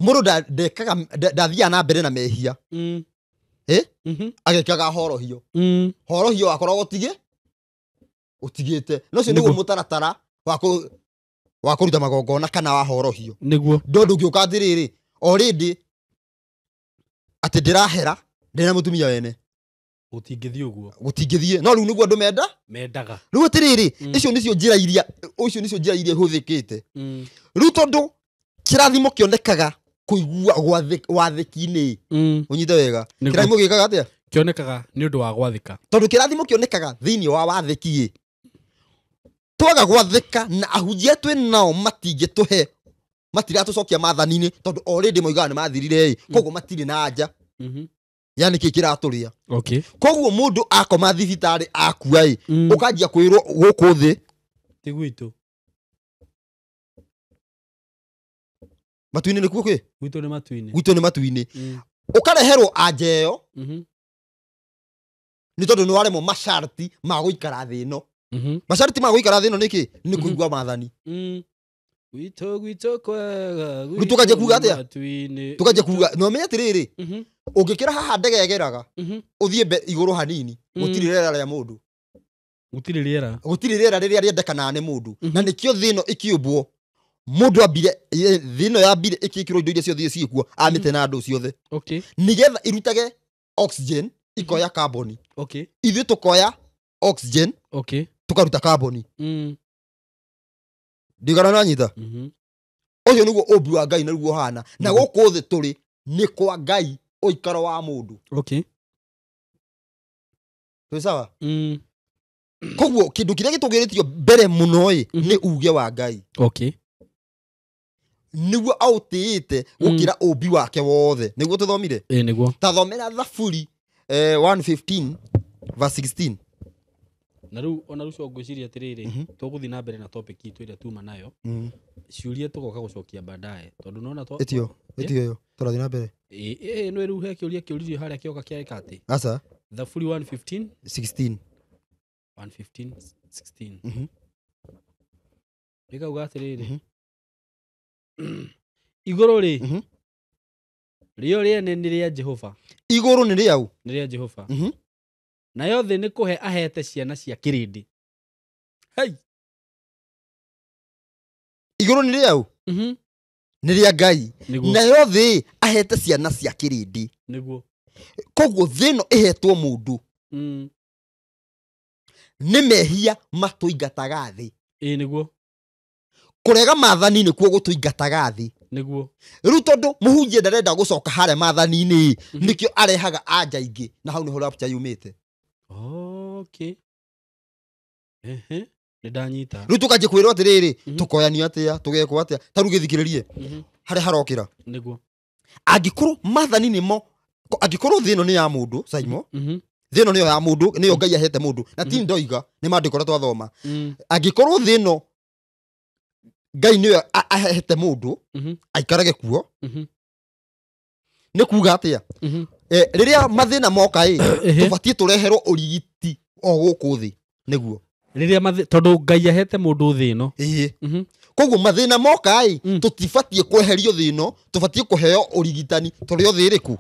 mundu ndekaga ndathia na mbere na mehia agekaga horo hio akorwo utigite no cio niguo mutaratara wa kuruta magongona kana wa horo hio niguo ndungiuka atiriri already ati ndirahera ndina mutumia wene utingithie uguo gutingithie no riu niguo andu mendaga riu atiriri icio nicio njira iria huthikite riu tondu kirathimo kionekaga kuigua wathiki-ini unyite wega kirathimo gikaga atia kionekaga ni undu wa gwathika tondu kirathimo kionekaga thiini wa wathiki twaga gwathika na ahujia twi nao matingituhe matiratucokia mathani-ini tondu already moigaga ni mathirire koguo matiri na anja yani kikiraturia okay koguo mundu akoma thibitari akua ukanjia kwirwo guku thi ti gwitu matuini ni kuo kwi gwitu ni matuini ukareherwo anjeyo ni tondu ni waremo masharti ma guikara thi ino masharti ma guikara thi ino niki ni kuigua mathani gwito kwega tukaje kuga atia tukaje kuga no menya tiriri ungikira haha ndege egeraga uthie iguru hanini gutiri rera ria mundu gutiri rera riria riendekana ni mundu na nikio thino ikiubwo mundu ambire thino ya mbire ikikirwo indo iria ciothe ciikuo amite na andu ciothe okay nigetha irutage oxygen ikoya carbon okay ithu tukoya oxygen okay tukaruta carbon ndigana na nyita ucio niguo umbi wa Ngai naguo hana na guku thi turi ni kwa Ngai uikaro wa mundu okay tu sawa koguo kindu kiria gitugiritio mbere muno ni uge wa Ngai okay niguo autiite gukira umbi wake wothe niguo tuthomire niguo ta thomera Thaburi 1:15 verse 16 na riu ona rucio ngwiciria atiriri tuguthi na mbere na topic itu iria tuma nayo ciurie tugoka gucokia baadaye tondu nona to etio yo turathi na mbere no riu he kiuria kiuririo haria kioka kiareka ati asa Thaburi 1:15 16 1:15 16 nika uga atiriri iguru ri rio riene ni ria Jehova iguru ni riau ni ria Jehova na yothe ni kuhe ahete ciana cia kirindi hey iguru ni riau ni ria Ngai na yothe ahete ciana cia kirindi niguo koguo thino ihetwo mundu ni mehia matuingataga thi niguo kurega mathani ni kuo gutuingataga thi niguo riu tondu muhunjia ndarenda gucoka hare mathani-ini nikio arehaga anja ingi na hau niho rapture yumite okay ni ndanyita riu tukaje kwirwo atiriri tukoyanio atia tugekwo atia taru githikiririe hare harokira niguo angikorwo mathani-ini mo angikorwo thino ni ya mundu Saimo thino niyo ya mundu niyo Ngai ahete mundu na ti ndoiga ni mandiko twathoma angikorwo thino Ngai niyo ahete mundu aikarage kuo ni kuga atia riria mathina moka tubatie tureherwo urigiti o guku thi niguo riria tondu Ngai ahete mundu thino koguo mathina moka tutibatie kweherio thino tubatie kuheo urigitani turio thiriku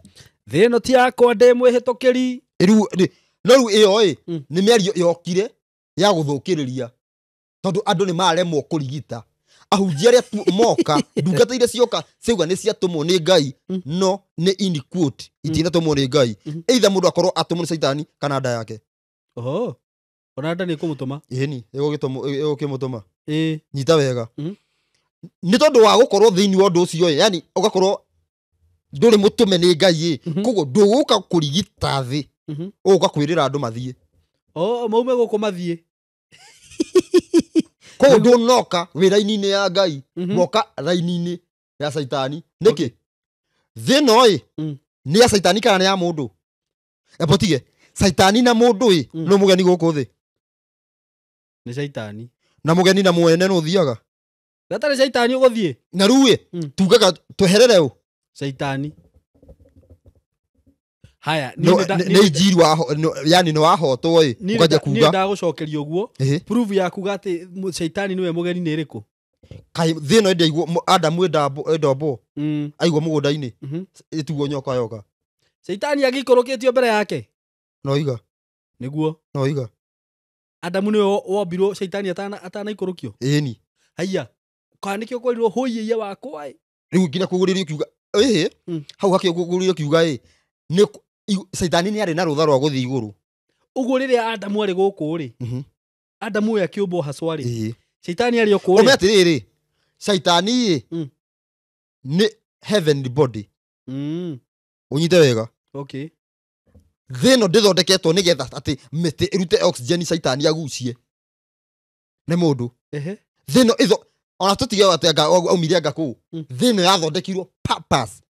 thino ti yakwa ndi mwihitukiri riu no riu iyo ni miario yokire ya guthukiriria tondu andu ni maremwo kurigita ahunjia aria moka ndungata iria cioka ciuga nĩ ciatũmwo nĩ Ngai no nĩ in quote itinatũmwo nĩ Ngai either mũndũ akorwo atũmwo nĩ Saitani kana nda yake. Ona nda nĩ kũmũtũma ĩni ĩgũkĩmũtũma nyita wega nĩ tondũ wa gũkorwo thĩinĩ wa ũndũ ũcio yani ũgakorwo ndũrĩ mũtũme nĩ Ngai koguo ndũgũka kũrigita thĩ ũgũka kwĩrĩra andũ mathiĩ maume gũkũ mathiĩ koguo ndũnoka wĩra-inĩ ya Ngai moka raini-inĩ ya Saitani nĩkĩ thĩno nĩ ya Saitani kana nĩ ya mũndũ epotige Saitani na mũndũ no mũgeni gũkũ thĩ nĩ Saitani na mũgeni na mwene no thiaga gatarĩ Saitani ũgũthiĩ na rĩu tugaga tweherere ũ Saitani haya nĩ injiri wa yani nĩ wahotwo ukaja kuga ni ndagũcokeria ũguo proof ya kuga atĩ Saitani nĩwe mũgeni nĩ ĩrĩkũ kai thĩno ĩndĩ Adamu endombo aigwo mũgũnda-inĩ ĩtugo nyoka yoka Saitani agĩikũrũkĩtio mbere yake noiga nĩguo noiga Adamu nĩwe wombirwo Saitani atanaikũrũkio ĩni haya kana nĩkĩo kwĩrwo hũiye wakwa rĩu nginya kũgũrĩrio kiuga hau hakĩo kũgũrĩrio kiuga nĩ Saitani nĩ arĩ na rũtha rwa gũthiĩ igũrũ ũguo rĩrĩa Adamu arĩ gũkũ rĩ Adamu ya kĩũmbo haswa rĩ Saitani arĩ okũ rĩ atĩrĩrĩ Saitani nĩ heavenly body unyite wega okay thĩno ndĩthondeketwo nĩgetha atĩ mĩtĩ ĩrute oxygen Saitani agucie nĩ mũndũ thĩno ona tũtige atĩ aumire anga kũu thĩno yathondekirwo purpose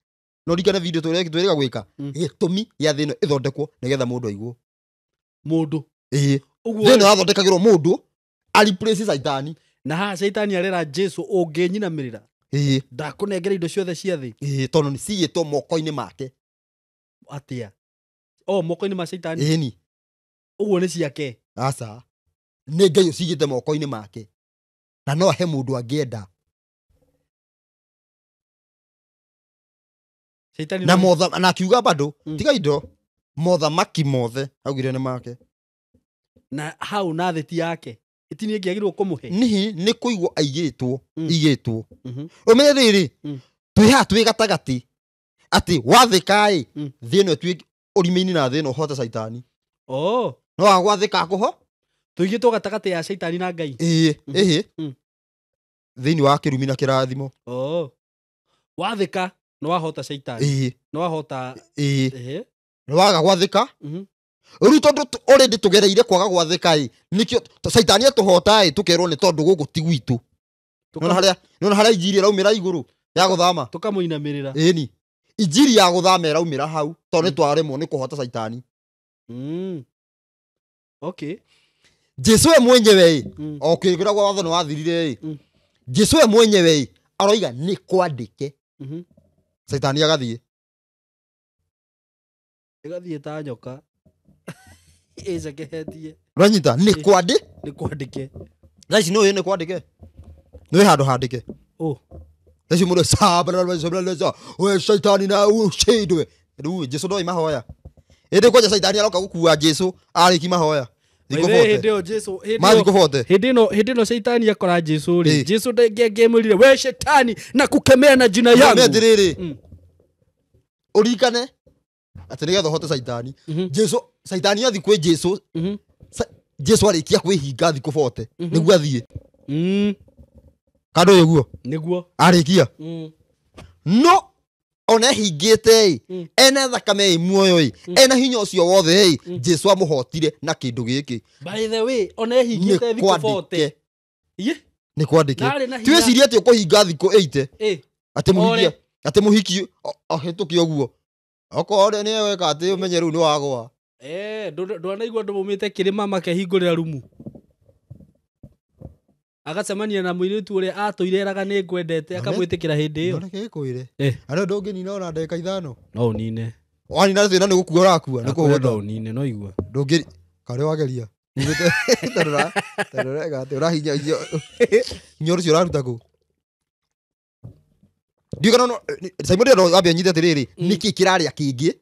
no rikana video twĩrĩga gwĩka gĩtũmi ya thĩno ĩthondekwo nĩgetha mũndũ aigwo mũndũ thĩno yathondekagĩrwo mũndũ replace Saitani na haha Saitani arera Jesu ũngĩnyinamĩrĩra ndakũnengera indo ciothe cia thĩ tondũ nĩ cigĩtwo moko-inĩ make atĩa moko-inĩ ma Saitani ĩni ũguo nĩ ciake aca nĩ Ngai ũcigĩte moko-inĩ make na no he mũndũ angĩenda Saitani na motha na kiuga bado tiga indo mothamaki mothe augire nĩ make na hau na thĩ ti yake itini ĩngĩagirwo kũmũhe nĩ kũigwo igĩtwo ũmenye rĩrĩ twĩha twĩ gatagatĩ atĩ wathĩka thĩno twĩ ũrimi-inĩ na thĩno hote Saitani no wagwathĩka kũho tũigĩtwo gatagatĩ ya Saitani na Ngai thĩinĩ wa kĩrumi na kĩrathimo wathĩka no wahota Saitani no wahota no waga gwathĩka rĩu tondũ already tũgereire kwaga gwathĩka nĩkĩo Saitani atũhota tũkerwo nĩ tondũ gũkũ ti gwitũ nona harĩa injiri ĩraumĩra igũrũ ya gũthama tũkamũinamĩrĩra ĩni injiri ya gũthama ĩraumĩra hau tondũ nĩ twaremwo nĩ kũhota Saitani okay Jesu we mwenyewe okĩgĩra gwa watho nĩ wathirire Jesu we mwenyewe aroiga nĩ kwandĩke Saitani agathiĩ ta nyoka ĩcekehetie ranyita nĩ kwandĩke guys no nĩ kwandĩke nĩ handũ handĩke Yesu mũndũ sabra we Saitani na ushindwe rĩu Jesu ndoi mahoya ĩndĩ kwaja Saitani aroka gũkua Jesu arĩki mahoya hĩndĩ ĩno Saitani akora Jesu rĩ Jesu ndangĩmwĩrire we Shetani na kukemea na jina yangu atĩrĩrĩ ũrikane atĩ nĩgetha ũhote Saitani Jesu Saitani athi kwĩ Jesu Jesu arĩkia kwĩhinga thikũ 40 nĩguo athiĩ kando ũguo nĩguo arĩkia no ona hingĩte ena thakame muoyo ena hinya ũcio wothe Jesu amũhotire na kĩndũ gĩkĩ by the way ona hingĩte thikũ 40 nĩ kwandĩke twĩcirie atĩ ũkũhinga thikũ 80 atĩ mũhiki ahĩtũke ũguo okorwo nĩ weka atĩ ũmenye rĩu nĩ wagwa ndwanaigua andũ maumĩte kĩrĩma makehingũrĩra rumu agacemania na mũirĩtu ũrĩa atũireraga nĩ ngwendete akamwĩtĩkĩra hĩndĩ ĩyo nake kwĩre andũ ndũngĩnina ona ndagĩka 5 no ũnine wanina thĩna nĩ gũkua ũrakua nĩ kũhũta ũnine no igua ndũngĩ karĩ wageria tarora ũrahinya nyoru cio ũraruta kũ ndigana no Simon ndo wambia nyite atĩrĩrĩ nĩkĩ kĩrarĩa kĩngĩ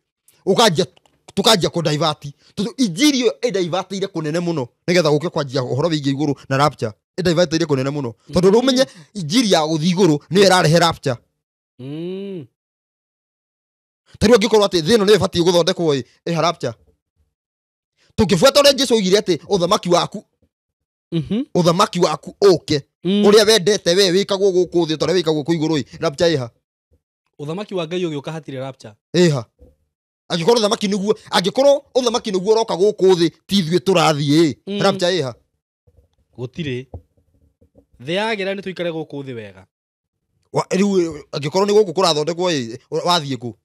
tukanjia kũ divert tondũ injiri ĩyo ĩdivertire kũnene mũno nĩgetha gũke kwanjia ũhoro wĩgiĩ igũrũ na rapture divert ile kunene muno tondu rumenye injiri ya guthi iguru ni irarehe rapture tariu ngikorwo ati thino ni bati guthondekwo rapture tukifuata ore Jesu igire ati uthamaki waku uke uria wendete we wikagwo guku thi tore wikagwo ku iguru rapture iha uthamaki wa Ngai ugiuka hatire rapture iha agikorwo uthamaki niguo roka guku thi tiithwe turathie rapture iha gutire the yagira ni tuikare guku thi wega riu agikorwo ni guku kurathondekwo wathie ku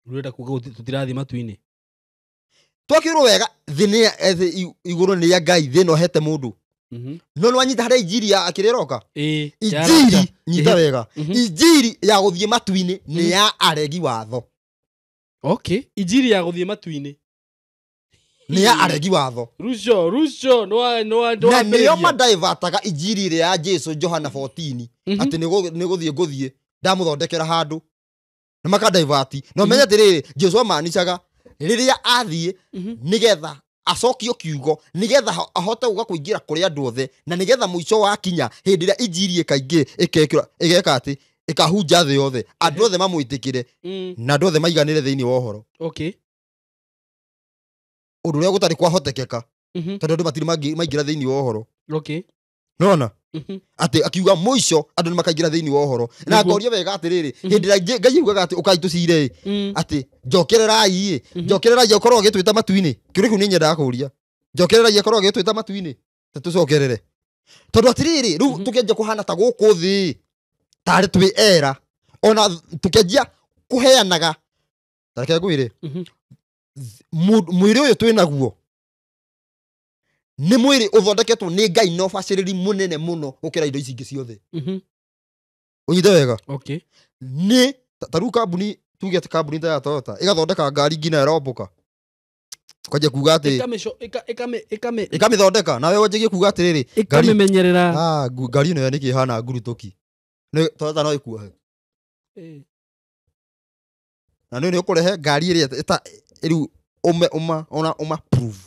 urenda kuga tutirathi matu-ini twakirwo wega thi iguru ni ya Ngai thi no hete mundu no nwanyita hare injiri ya akiriroka injiri nyita wega injiri ya guthie matu-ini ni ya aregi watho okay injiri ya guthie matu-ini ni ya aregi watho Rusho na niyo madivertaga injiri ile ya Jesu Johana 14 ati ni guthie ndamuthondekera handu na makadivert no menya tiriri Jesu amanicaga riria athie nigetha acokio kiugo nigetha ahote uga kuingira kuri andu othe na nigetha muico wa kinya hindi ria injiri ikaingi igeka ati ikahunja thi yothe andu othe mamwitikire na andu othe maiganire thiini wa uhoro okay undu ria gutari kwahotekeka tondu andu matiri maingira thiini wa uhoro okay nona ati akiuga muico andu makaingira thiini wa uhoro na ngoria wega atiriri hindi ria Ngai ugaga ati ukaitucire ati njokererai ukorwo gitwita matu-ini kiuriku ni nyenda kuria njokererai ukorwo gitwita matu-ini tucokerere tondu atiriri riu tukianjia kuhana ta guku thi tari twi era ona tukianjia kuheanaga tareke ngwire mwiri uyu twi naguo ni mwiri uthondeketwo ni Ngai no baciriri munene muno gukira indo ici ingi ciothe unyite wega okay ni taru kambuni tuge ati kambuni ya Toyota igathondeka ngari ngina iromboka kwaje kuga ati ikamithondeka nawe wanjigie kuga atiriri ikamimenyerera ngari ino niki hana ngurutuki ni Toyota no ikua na ni ukurehe ngari iria riu uma prove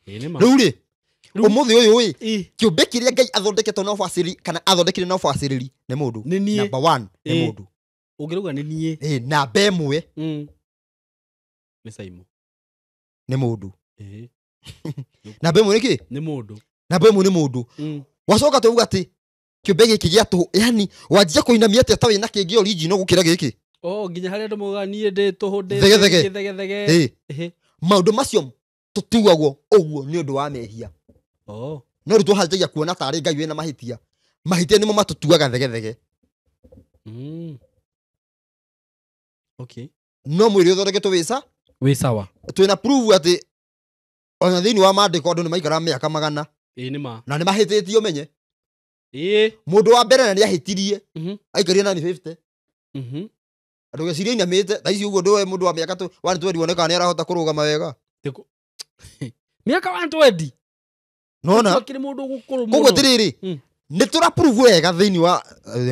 riu ri umuthi uyu kiumbe kiria Ngai athondeketwo no baciriri kana athondekire no baciriri ni mundu number 1 ni mundu ungiruga ni nie namba imwe ni Simon ni mundu namba imwe niki ni mundu namba imwe ni mundu wacoka tuuga ati kiumbe giki gia tu yani wanjia kuinamia ati atawi na kingi original gukira giki nginya haria ndu muga nie ndi tuhunde thege maundu macio tutiugagwo uguo ni undu wa mehia no ritu hanjagia kuona tari Ngai wina mahitia nimo matutuaga thege okay no mwiri uthondeketwo wi sawa twina prove ati ona thiini wa mandiko andu ni maikara miaka magana nima na ni mahititio menye mundu wa mbere ni ahitirie aikarie na ni 50 andu geciria inamite thaici uguo ndu mundu wa miaka 120 woneka ni arahota kurugama wega miaka 120 nona kiri mundu gukuru koguo tiriri ni tura prove wega thiini wa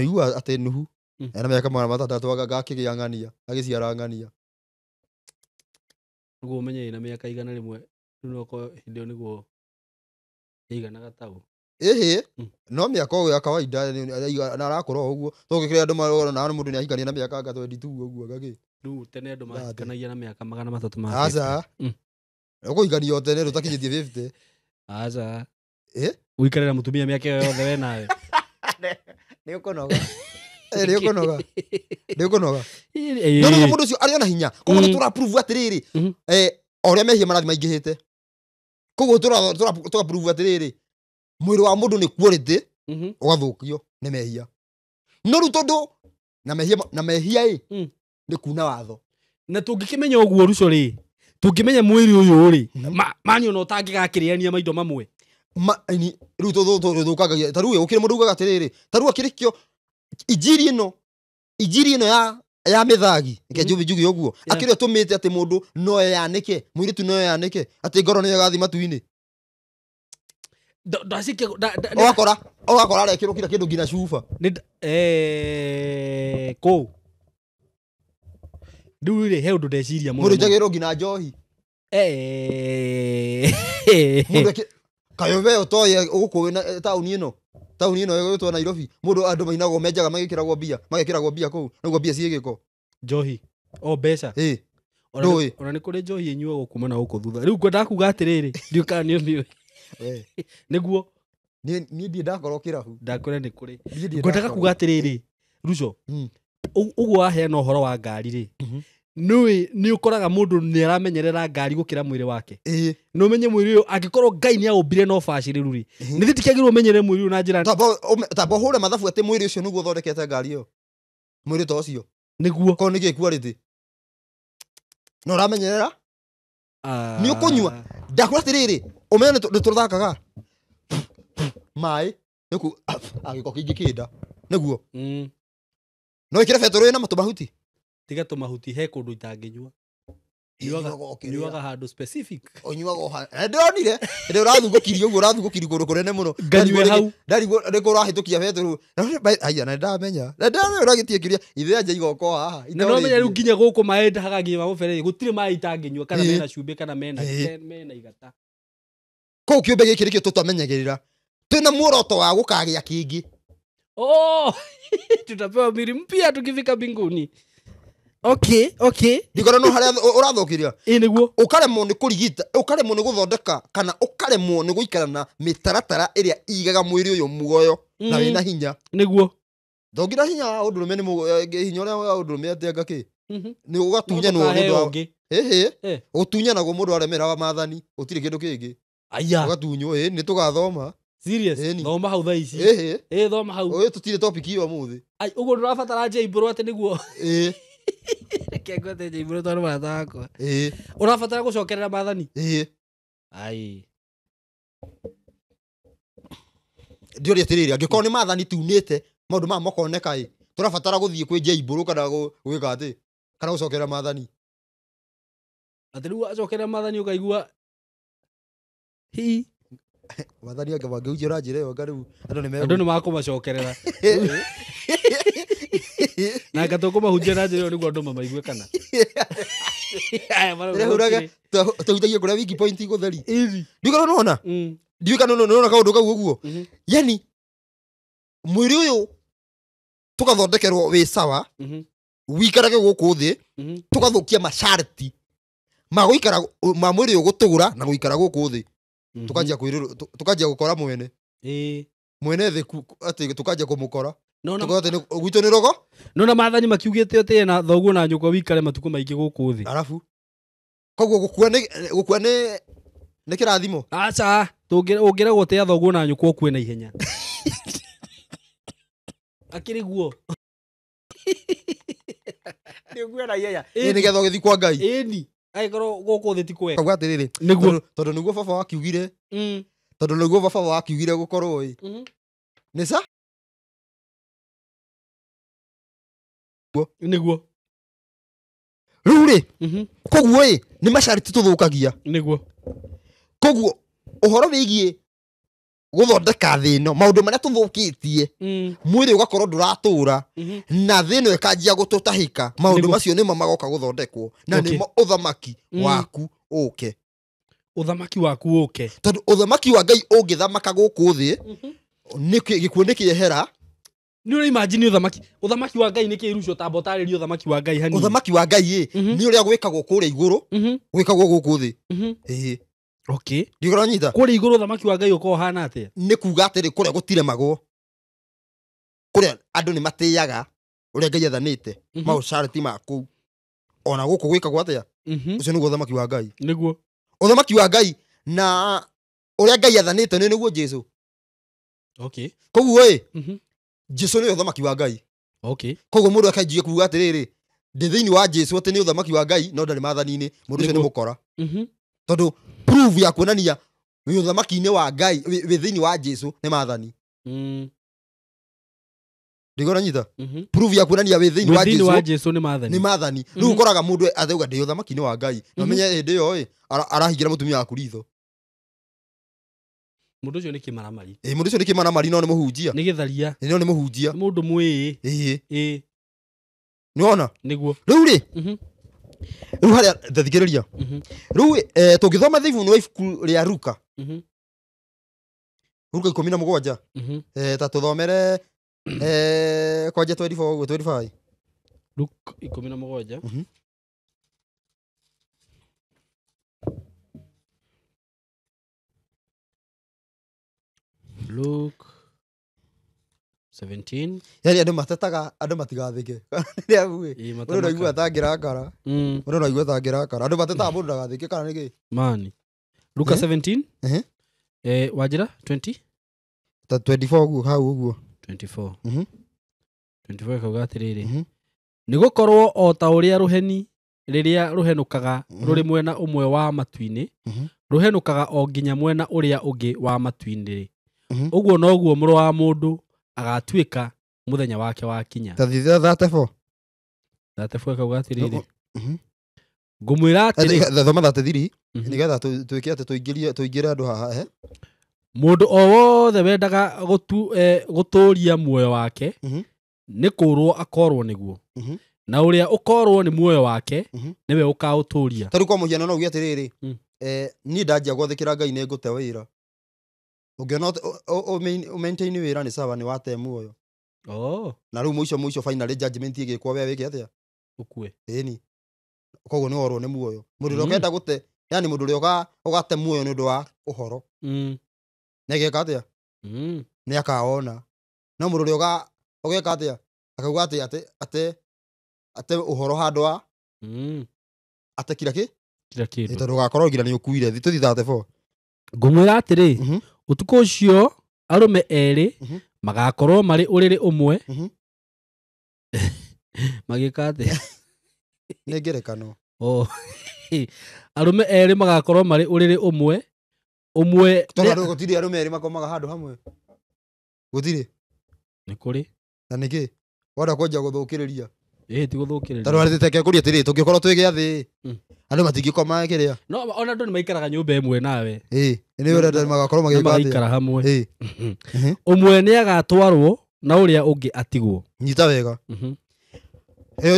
yua ati nuhu ena miaka 3 gakigiangania agiciarangania nguo umenye ina miaka igana rimwe nuko hindio niguo iganaga tau no miaka o ya kawaida na arakora uguo tugikira andu marona na mundu ni ahikania na miaka 22 uguo gaki riu tene andu mahikanagia na miaka 300 ma aza uguikania tene rutakinyitie 50 aza uikarira mutumia miaka yothe we nawe ni ukonoga ni ukonoga no mundu cio ari ona hinya koguo tura prove atiriri oria mehia marathi maingihite koguo tura prove atiriri mwiri wa mundu ni quality ugathukio ni mehia no ru tondu na mehia ni kuna watho na tungikimenya uguo ruco ri tungimenya mwiri uyu ri mani no tangigakiriania maindo mamwe ni ru tuthukaga taru ukire mundu ugaga atiriri taru akirikio injiri ino ya mithagi ke jugi uguo akire tumite ati mundu no yanike mwiri tu no yanike ati ngoro ni gathi matu-ini ogakora rekirwo kira kindu ngina cuba ko riu ri he undu ndeciria mundu njagirwo ngina njohi kayobe otoye uguko na tauni ino yegwitwo Nairobi mundu andu mainago menjaga magikiragwo bia kuu niguo bia ciigiko njohi mbeca ndui ona ni kuri njohi inyuagwo kuma na guku thutha riu ngwendaga kuga atiriri ndiuka ni mbiwe niguo ni ndie ndakorwo kirahu ndakore ni kuri ngwendaga kuga atiriri Ruco uguo waheana uhoro wa ngari ri ni ukoraga mundu ni aramenyerera ngari gukira mwiri wake no menye mwiri uyu angikorwo Ngai ni aumbire no baciriru ri ni thitikiagirwo umenyere mwiri uyu na njira tabo hure mathabu ati mwiri ucio niguo thondekete ngari iyo mwiri to ucio niguo ko niki quality no ramenyerera ni ukunywa ndakura atiriri umenya ni tuthakaga mai niku agiko kingi kinda niguo no ikire betoro ina matu mahuti tiga to mahuti he kundu itanginyua nyuaga handu specific onyuaga ndonire ndi urathungukirio uguo urathungukirio kundu kunene muno nganyue hau ndari urahitukia betoro aya na ndamenya uragitie kiria ithe anja igoko haha no menya riu nginya guku maenda hagangi ma mufereri gutire mai itanginyua kana mena cumbi kana mena igata ko kiumbe gikiri kio tutamenyagirira twina muoroto wa gukagia kingi tutapewa miri mpya tukifika mbinguni. Okay. Ndikora no haria urathokiria. Niguo. Ukaremwo ni kurigita, ukaremwo ni guthondeka kana ukaremwo ni guikara na mitaratara iria igaga mwiri uyu muoyo na wina hinya. Niguo. Thongira hinya undurume ni hinya uria undurume atenga ki. Ni ugatunya no mundu. Utunya nago mundu aremera wa maathani, utire kindu kingi. Aya. Ugatunywo ni tugathoma. Serious. Thoma hau tha ici. Thoma hau. Tutire topic iyo muthi. Ai ugo ndurabatara Jaibro ati niguo. Kengwete Jaibro twaru mathako. Urabatara gucokerera maathani. Ai. Ndiori atiriri angikoni maathani tunite maundu ma mokoneka turabatara guthie kwi Jaibro kana gwika ati kana gucokerera maathani. Ati riu acokerera maathani ukaigua Maathani anga mangiujira njira iyo ngariu andu ni makumacokerera na ngatukũmahunjia na njĩra ĩyo nĩguo andũ mamaigue kana huraga tũhutagie kũrĩa wiki point gũtheri ndiũka nona ndiũka nona kaũndũ kau ũguo yani mwĩrĩ ũyũ tũgathondekerwo wĩ sawa wikarage gũkũ thĩ tũgathũkia masharti ma gũikara ma mwĩrĩ ũyũ gũtũũra na gũikara gũkũ thĩ tukanjia gukora mwene mwene thĩ ati tukanjia kumukora tukote gwitũ nĩ rogo nona maathani makiugĩte atĩ na thoguo na nyũkwa wikare matukũ maingĩ gũkũ thĩ arafu koguo gukua nĩ kĩrathimo aca ũngĩregwo ũtĩa thoguo na nyũkwa ũkue na ihenya akĩrĩguo nĩguo na ihenya nĩgetha ũgĩthiĩ kwa Ngai ĩni agĩkorwo gũkũ thĩ ti kwega kauga atĩrĩrĩ tondũ nĩguo baba wakiugire tondũ nĩguo baba wakiugire gũkorwo nĩ sa nĩguo rĩu rĩ koguo nĩ masharti tũthũkagia nĩguo koguo ũhoro wĩgiĩ guthondeka thĩ ĩno maũndũ marĩa tũthũkĩtie mwĩrĩ ũgakorwo ndũratũũra na thĩ ĩno ĩkanjia gũtũtahĩka maũndũ macio nĩmo magoka gũthondekwo na nĩmo ũthamaki waku ũke ũthamaki waku ũke tondũ ũthamaki wa Ngai ũngĩthamaka gũkũ thĩ gĩkuũ nĩ kĩehera nĩ ũrĩ imagine ũthamaki wa Ngai nĩ kĩrucio tambo tarĩrio ũthamaki wa Ngai hanini ũthamaki wa Ngai nĩ ũrĩa gwĩkagwo kũrĩa igũrũ gwĩkagwo gũkũ thĩ okay ndigora nyita kũrĩa igũrũ ũthamaki wa Ngai ũkoragwo hana atĩa nĩ kuga atĩrĩ kũrĩa gũtiremagwo kũrĩa andũ nĩ matĩaga ũrĩa Ngai athanĩte maũcarati maku ona gũkũ gwĩkagwo atĩa ũcio nĩguo ũthamaki wa Ngai nĩguo ũthamaki wa Ngai na ũrĩa Ngai athanĩte nĩ nĩguo Jesũ okay koguo Jesũ nĩ ũthamaki wa Ngai okay koguo mũndũ akanjia kuga atĩrĩrĩ ndĩ thĩinĩ wa Jesũ atĩ nĩ ũthamaki wa Ngai no ndarĩ maathani-inĩ mũndũ ũcio nĩ mũkora tondũ proof ya kuonania wĩ ũthamaki-inĩ wa Ngai wĩ thĩinĩ wa Jesũ nĩ maathani ndigora nyita proof ya kuonania wĩ thĩinĩ wa Jesũ nĩ maathani rĩu ũkoraga mũndũ atauga ndĩ ũthamaki-inĩ wa Ngai na menye hĩndĩ ĩyo arahingĩra mũtumia waku ritho mũndũ ũcio nĩ kĩmaramari mũndũ ũcio nĩ kĩmaramari no nĩ mũhunjia nĩ gĩtharia no nĩ mũhunjia mũndũ mwĩĩ nĩwona nĩguo rĩu rĩ rĩu harĩa ndathikĩrĩria rĩu tũngĩthoma thĩinĩ wa ibuku rĩa Luka Luka 17 ta tuthomere kwanja 24 uguo 25 Luka 17 Luke 17 yani andu matetaga andu matigathike riria bue mundu naigua tangirakara mundu naigua tangirakara andu matetaga mundu ndagathike kana niki mani Luka 17 wajira 20 ta 24 uguo hau uguo 24 24 kauga atiriri nigukorwo o ta uria ruheni riria ruhenukaga ruri mwena umwe wa matuini ruhenukaga o nginya mwena uria ungi wa matuini uguo noguo muru wa mundu agatuika muthenya wake wakinya ta 34 kauga atiriri ngumwira atiri thoma 33 nigetha tuike ati tuingire andu haha mundu o wothe wendaga guturia muoyo wake ni kurwo akorwo niguo na uria ukorwo ni muoyo wake niwe ukauturia tari kwa muhiano no ugi atiriri ni ndanjia gwathikira Ngai ni ngute wira ungiona o maintain wira ni sawa ni wate muoyo na riu muico finally judgment igikwo we wiki atia ukue ni koguo ni orwo ni muoyo mundu rokenda gute yani mundu rioka ugate muoyo ni undu wa uhoro negeka atia ni akaona no mundu rioka ugeka atia akauga ate uhoro handu wa ate kira kindu ndugakorwo ngira ni ukuire thi tuthi 34 ngumwira atiri utuko ucio arume eri magakorwo mari uriri umwe magika atia ni ngerekano arume eri magakorwo mari uriri umwe tondu gutiri arume eri makomaga handu hamwe gutiri ni kuri na niki wada kwanja guthukiriria ti guthukiriria tondu aritete kuria atiri tungikorwo twi giathi andu matingikoma kiria no ona andu ni maikaraga nyumba imwe nawe ni urenda magakorwo magikara hamwe umwe ni agatwarwo na uria ungi atigwo nyita wega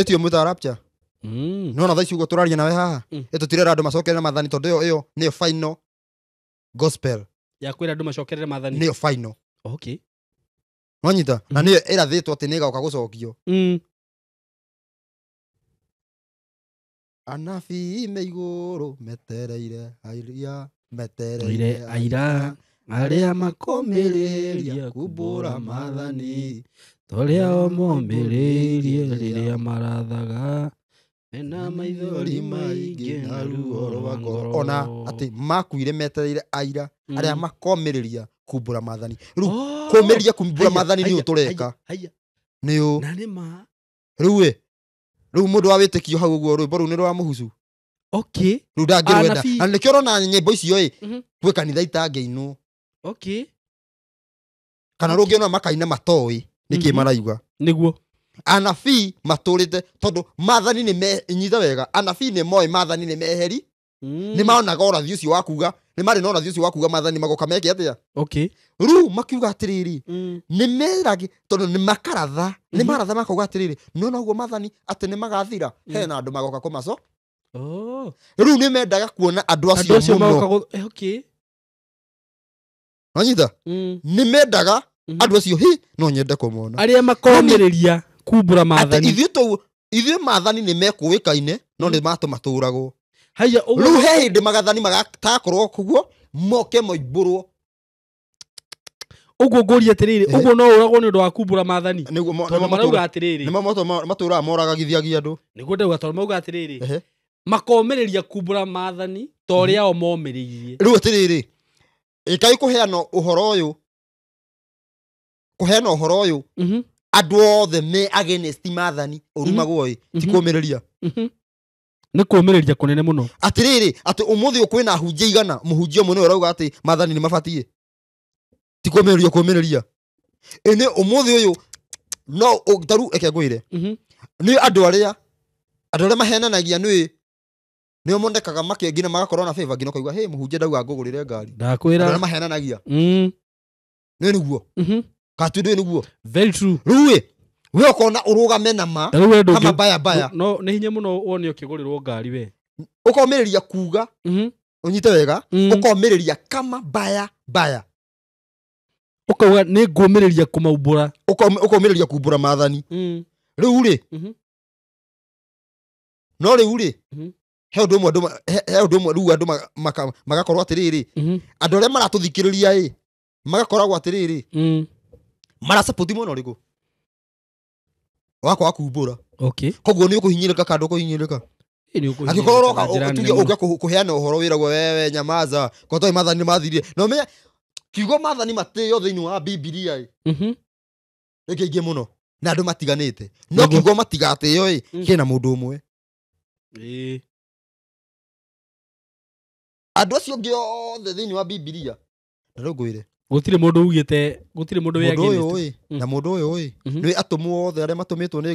itio muta rapture no na thaici ugo turaria nawe haha tutirera andu macokerere mathani tondu iyo niyo final gospel ya kwira andu macokerere mathani niyo final okay wanyita na niyo irathitwo ati ni gauka gucokio anabi me iguru metereire aira aria makomiriria kumbura mathani toria o mombiririe riria marathaga ena maithori maingi na ruo rwa ngoro ona ati makuire metereire aira aria makomiriria kumbura mathani ru komeria kumbura mathani ni utureka niu na ni ma riu mundu wa witikio hau uguo rwimbo ru ni rwa muhucu okay ru ndangirwenda na nikio rona nyimbo icio kwi kanitha itangeinu okay kana rungiona makaina matoi niki maraigwa niguo anabi maturite tondu mathani ni menyitha wega anabi ni moi mathani ni meheri ni maonaga orathi ucio wakuga ni mari na orathi ucio wakuga mathani magoka meke atia okay ru makiuga atiriri ni meragi tondu ni makaratha ni maratha makauga atiriri no uguo mathani ati ni magathira hena andu magoka kumaco ru ni mendaga kuona andu acio muno okay anyita ni mendaga andu acio no nyende kumona aria makomiriria kumbura mathani ithuĩ mathani ni mekuikaine no ni matumaturagwo haya ru he hindi magathani magatakorwo kuguo moke moiburwo uguo ngori atiriri uguo no uragwo ni undu wa kumbura mathani niguo marauga atiriri ni maturaga moragagithiagia andu niguo ndauga tondu mauga atiriri makomiriria kumbura mathani toria o momiririe ru atiriri ikai kuheana uhoro uyu andu othe me against mathani urumagwo ti kumiriria ni kumiriria kunene muno atiriri ati umuthi ukwina hunjia igana muhunjia umwe ni urauga ati mathani ni mabatie ti kumiriria ene umuthi uyu no taru eke ngwire ni andu aria mahenanagia ni omondekaga makengina magakorwo na favor ngino kaigwa hey muhunjia ndauga ngugurire ngari ndakwira andu mahenanagia ni niguo katu ndi niguo very true ruwe we ukona urugame na ma kama baya no ni hinya muno wone ukigurirwo ngari we ukomiriria kuga unyite wega ukomiriria kama baya ukauga ni ngumiriria kumaumbura ukomiriria kumbura maathani riu ri no riu ri he undu mwe riu andu magakorwo atiriri andu aria maratuthikiriria magakoragwo atiriri mara support muno riku wako akumbura koguo ni ukuhinyirika kandu kuhinyirika akikorwo uga kuheana uhoro wiragwo wewe nyamaza ko toi maathani mathirie no me kiugo maathani matio thiini wa Biblia ingi muno na andu matiganite no kiugo matigatio kina mundu umwe andu acio giothe thiini wa Biblia ndagwire gutire mundu ugite gutire mundu we against na mundu uyu ni atumwo othe aria matumitwo ni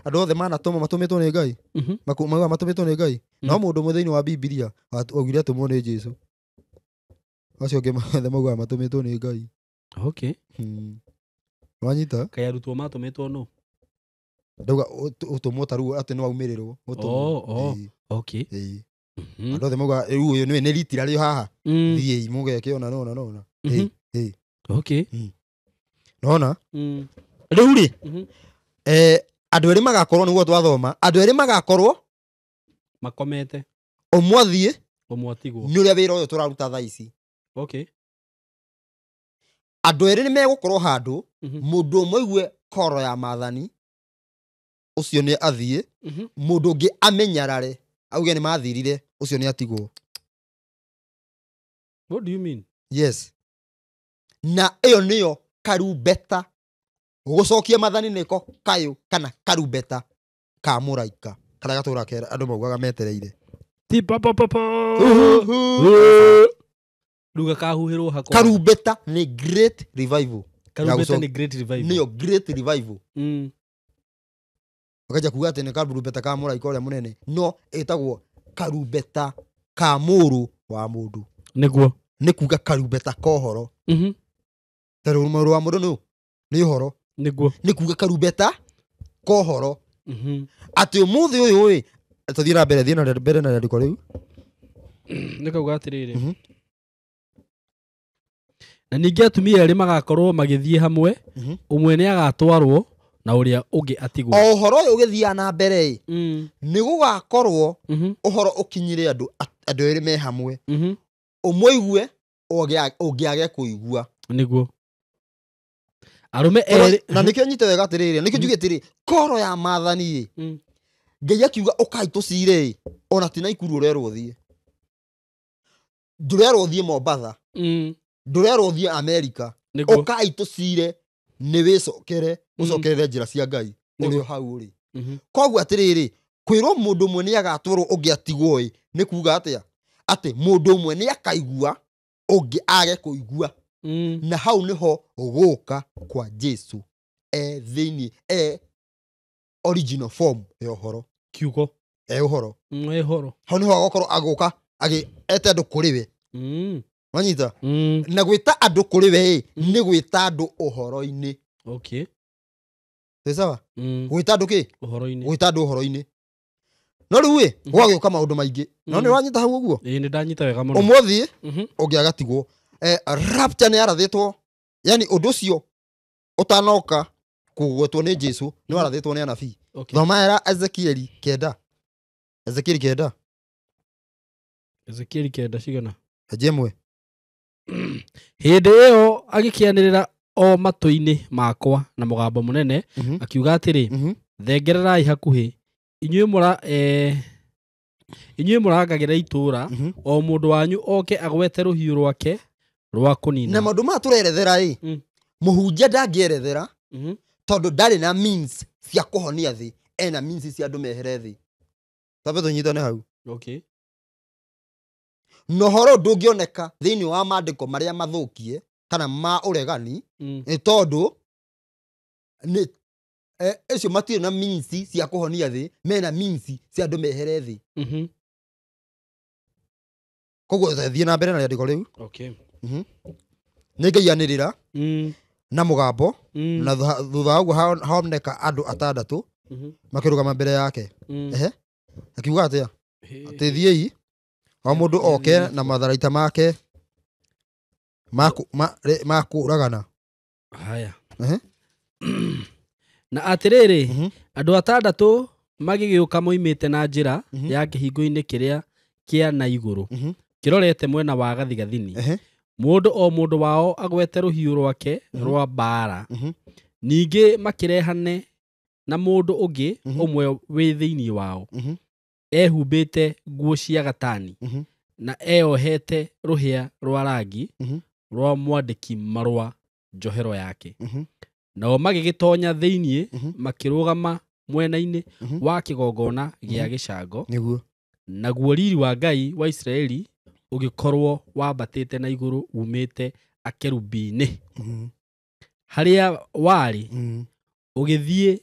andu othe manatumwo matumitwo ni Ngai makumaga matumitwo ni Ngai no mundu umwe thiini wa Biblia ogire atumwo ni Jesu acio ngi mathe mauga matumitwo ni Ngai wanyita kai arutwo matumitwo no ndauga utumwo taru ati no aumirirwo andu othe mauga riu uyu ni ritira rio haha thii mugeke ona nona nona riu ri andu eri magakorwo niguo twathoma andu eri magakorwo makomete umwathie umwatigwo ni uria wira uyu turaruta thaa ici andu eri ni megukorwo handu mundu umwe igue koro ya maathani ucio ni athie mundu ungi amenyarare auge ni mathirire ucio ni atigwo. What do you mean? Yes. Na iyo niyo karubeta gucokia maathani niko kayo kana karubeta ka muraika kana gatura kera andu maugaga metereire ti papa ruga kahuhirwo hako karubeta ni great revival karubeta ni great revival niyo great revival wakaja kuga ati ni karubeta ka muraika uria munene no etagwo karubeta ka muru wa mundu niguo ni kuga karubeta ka uhoro taru muru wa mundu ni uhoro niguo ni kuga karubeta ka uhoro ati umuthi uyu tuthii na mbere na ndiko riu nikauga atiriri na ningi atumia eri magakorwo magithie hamwe umwe ni agatwarwo na uria ungi atigwo uhoro uyu ugithia na mbere ni gugakorwo uhoro ukinyire andu eri me hamwe umwe igue ungiage kuigua niguo arume eri na nikio nyite wega atiriri nikio njugi atiri koro ya maathani Ngai akiuga ukai tucire ona tina ikuru urerwo thie ndurerwo thie Mombasa ndurerwo thie America ukai tucire ni wicokere ucokerere njira cia Ngai urio hau uri koguo atiriri kwirwo mundu mwe ni agatwirwo ungi atigwo ni kuga atia ati mundu mwe ni akaigua ungi age kuigua na hau niho guka kwa Jesu thiini original form ya uhoro kiugo uhoro uhoro hau niho agokorwo aguka ete andu kuriwe wanyita na gwita andu kuriwe ni gwita andu uhoro-ini sawa gwita andu ki uhoro-ini gwita andu uhoro-ini no riu gwagioka maundu maingi no ni wanyita hau uguo ni ndanyita wega muno umuthi ungiagatigwo rapture ni arathitwo yani undu cio utanoka kugwetwo ni Jesu ni warathitwo ni anabii thoma era Ezekieli 9 Ezekieli 9 cigana jemwe hindi iyo agikianirira o matu-ini makwa na mugambo munene akiuga atiri thengererai hakuhi inyuĩ mũrangagira itura o mundu wanyu oke agwete ruhiu rwake rwa kunina na maundu ma turerethera muhunjia ndangierethera tondu ndari na means cia kuhonia thi ena means cia andu mehere thi tabe tunyitane hau nohoro ndungioneka thiini wa maandiko maria mathukie kana ma uregani ni tondu ni ecio matire na means cia kuhonia thi mena means cia andu mehere thi koguo thie na mbere na ndiko riu ningaianirira na mugambo na thutha uguo haoneka andu 6 makirugama mbere yake akiuga atia ati thiei o mundu oke na matharaita make makũragana. Haya. Na atiriri andu atandatũ magĩgĩũka moimĩte na njĩra ya kĩhingo-inĩ kĩrĩa kĩa na igũrũ kĩrorete mwena wa gathigathini. Mũndũ o mũndũ wao agwete rũhiũ rwake rwa mbaara. Ningĩ makĩrehane na mũndũ ũngĩ ũmwe wĩ thĩinĩ wao ehumbĩte nguo cia gatani na eyohete rũhĩa rwa rangi rwa mwandĩki marũa njohero yake. Nao magĩgĩtonya thĩinĩ makĩrũgama mwena-inĩ wa kĩgongona gĩa gĩcango. Naguo riri wa Ngai wa Isiraeli ũgĩkorwo wambatĩte na igũrũ umĩte akerubi-inĩ. Harĩa warĩ ũgĩthiĩ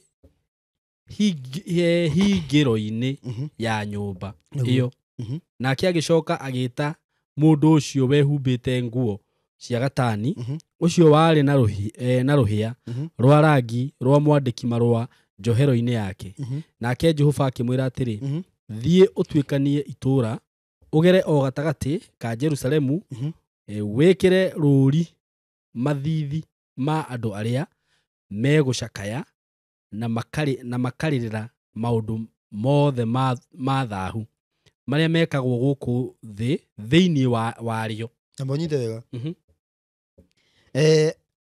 hingĩro-inĩ ya nyũmba ĩyo. Nake agĩcoka agĩĩta mũndũ ũcio wehumbĩte nguo cia gatani ũcio warĩ na rũhĩa rwa rangi rwa mwandĩki marũa njohero-inĩ yake. Nake Jehova akĩmwĩra atĩrĩ, thiĩ ũtuĩkanie itũũra, ũgere o gatagatĩ ka Jerusalemu, wĩkĩre rũũri mathithi ma andũ arĩa megũcakaya na makarĩrĩra maũndũ mothe ma thaahu marĩa mekagwo gũkũ thĩ thĩinĩ warĩo. Na mũnyite wega.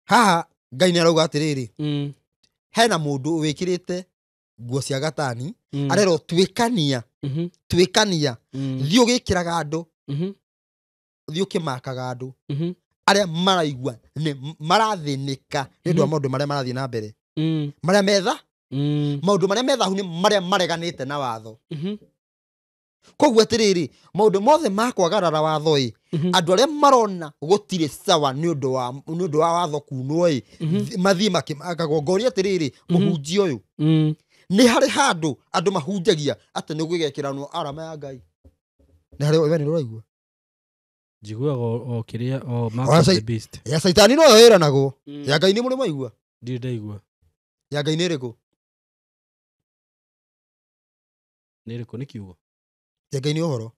Haha Ngai nĩ arauga atĩrĩrĩ, hena mũndũ wĩkĩrĩte nguo cia gatani arerwo twĩkania, thiĩ ũgĩkĩraga andũ, thiĩ ũkĩmakaga andũ arĩa maraigua nĩ marathĩnĩka nĩ ũndũ wa maũndũ marĩa marathiĩ na mbere, marĩa metha, maũndũ marĩa methahu nĩ marĩa mareganĩte na watho. Koguo atĩrĩrĩ, maũndũ mothe ma kwagarara watho andũ arĩa marona gũtirĩ sawa nĩ ũndũ wa watho kunwo mathiĩ makĩmakaga. Ngoria atĩrĩrĩ, mũhunjia ũyũ nĩ harĩ handũ andũ mahunjagia atĩ nĩ gwĩgekĩranwo arama ya Ngai. Nĩ harĩ we nĩ ũraigua njiguaga o kĩrĩa o Mark of the Beast ya Saitani no ĩranagwo, ya Ngai nĩ mũrĩ maigua. Ndirĩ ndaigua. Ya Ngai nĩ ĩrĩkũ? Nĩ ĩrĩkũ nĩ kiugo? Ya Ngai nĩ ũhoro.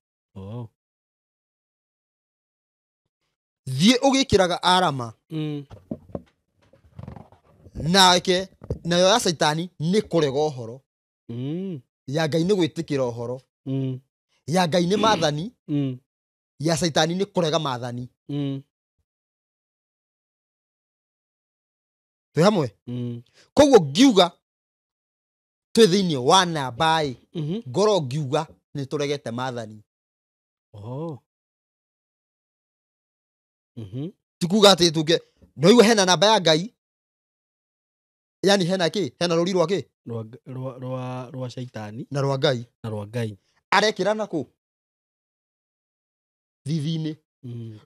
Thiĩ ũgĩkĩraga arama nake nayo ya Saitani nĩ kũrega ũhoro, ya Ngai nĩ gwĩtĩkĩra ũhoro. Ya Ngai nĩ maathani, ya Saitani nĩ kũrega maathani. Twĩ hamwe? Koguo ngiuga twĩ thĩinĩ wa namba ngoro ngiuga nĩ tũregete maathani. Tikuga atĩ tũke noigua hena namba ya Ngai, yani hena kĩ, hena rũri rwa kĩ, rwa Saitani na rwa Ngai, arekĩra nakũ? Thithi-inĩ.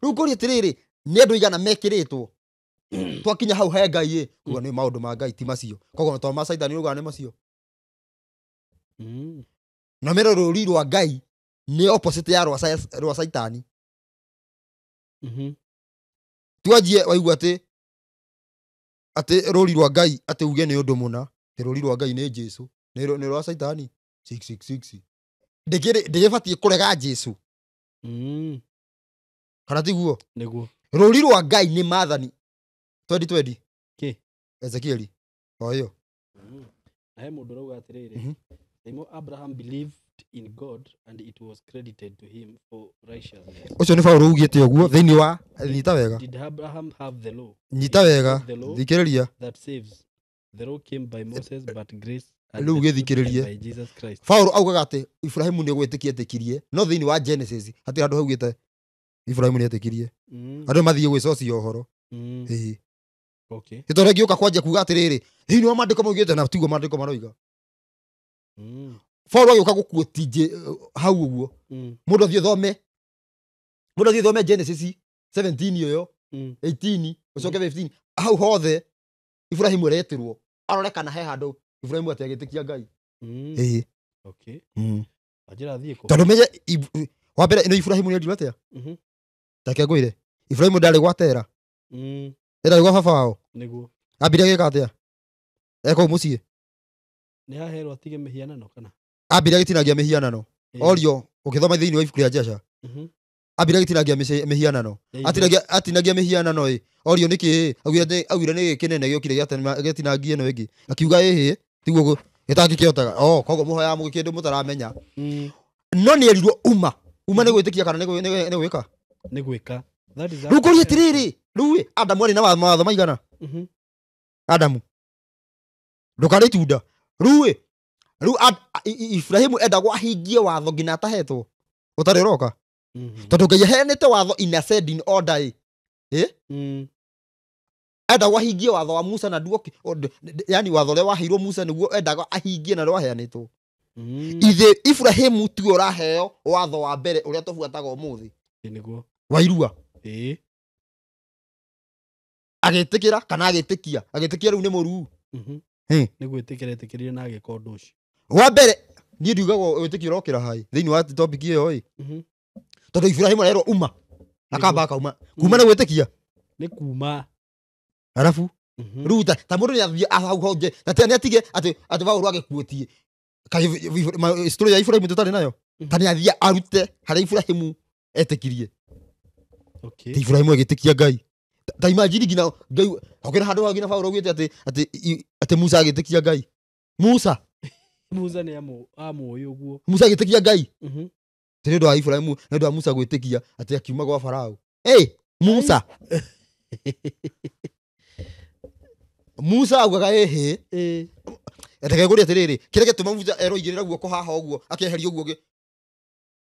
Rĩu ngoria atĩrĩrĩ, nĩ andũ igana mekĩrĩtwo twakinya hau he Ngai kuga nĩ maũndũ ma Ngai ti macio. Koguo to ma Saitani uga nĩ macio. Na mero rũri rwa Ngai nĩ opposite ya rwa Saitani. Tuanjie waigua atĩ rũri rwa Ngai atĩ uge nĩ ũndũ mũna, rũri rwa Ngai nĩ Jesũ, nĩ rwa Saitani 666. Ndĩgĩbatiĩ kũrega Jesũ kana tiguo? Nĩguo. Rũri rwa Ngai nĩ maathani 2020 kĩ Ezekieli o ĩyo. He mũndũ rauga atĩrĩrĩ, Abraham believed in God and it was credited to him for righteousness. Ũcio nĩ Paulo ugĩte ũguo thĩinĩ wa nyita wega. Did Abraham have the law? Nyita wega, thikĩrĩria. That saves. The law came by Moses but grace rĩu gĩthikĩrĩrie. by Jesus Christ. Paulo augaga atĩ Ibrahimu nĩ gwĩtĩkirie no thĩinĩ wa Genesis hatirĩ handũ haugĩte Ibrahimu nĩ etĩkirie. Andũ mathiĩ gwĩcocia ũhoro. Okay. Gĩtore gĩũka kwanja kuga atĩrĩrĩ, thĩinĩ wa maandĩko maugĩte na tiguo maandĩko maroiga. Paulo agĩũka gũkuoti hau ũguo. Mũndũ athiĩ thome Genesis 17 ĩyo, 18 ũcoke 15 hau hothe Ibrahimu eretirwo arorekana he handũ Ibrahimu ategĩtĩkia Ngai. Okay. Ajira thiĩ kũ? Tondũ menye wa mbere ĩno Ibrahimu nĩ ndirũ atĩa? Take ngũire. Ibrahimu ndarĩ gwatera. Ndarĩ gwa baba wao. Nĩguo. Ambire gĩka atĩa? Eko mũciĩ. Nĩ haherwo atige mĩhianano kana? Ambire gĩtinagia mĩhianano. Orio ũkĩthoma thĩinĩ wa ibuku rĩa Jesha Abira gitinagia mihianano. Atinagia mihianano orio niki augire ni kinene giokire gitinagia ino ingi. Akiuga tiguo gitangikiotaga. Kogo muhoya mu kindu mutaramenya. No ni erirwo uma ni gwitikia kana ni gwika. Ni gwika. That is. Rukuri atiriri. Ruwe Adamu ari na watho maigana. Adamu. Ndukari tunda. Ruwe. Ibrahimu endagwo ahingie watho ngina atahetwo. Utari roka. Tondu Ngai aheanite watho in ascending order. Endagwo ahingie watho wa Musa na nduo yani watho ule waheirwo Musa niguo endagwo ahingie na rwaheanitwo. Ithe Ibrahimu tu uraheo watho wa mbere uria tubuataga umuthi. Niguo. Wairua. Agetikira kana agetikia riu ni muru. Ni gwitikire na agikondo ucio. Wa mbere ni ndiugago witikira rokira hai thiini wa topic iyo tondu Ibrahimu arero uma akamba akauma kuma na gwitikia ni kuma arafu ruta ta mundu ni athie ahauhoje tani atige ati bauru agikuotie kai story ya Ibrahimu tutari nayo tani athie arute hari Ibrahimu etikirie. Okay. Ibrahimu agitikia Ngai. Ta imagine gina Ngai okira handu hagina bauru gwite ati Musa agitikia Ngai. Musa ni amuoyo guo. Musa agitikia Ngai. Tene ndo Ibrahimu na ndo Musa gwitikia ati akiuma gwa Farao. Musa. Musa augaga eteke guri atiriri kire gituma Musa eroigirira guoko haha uguo akeheria uguo ge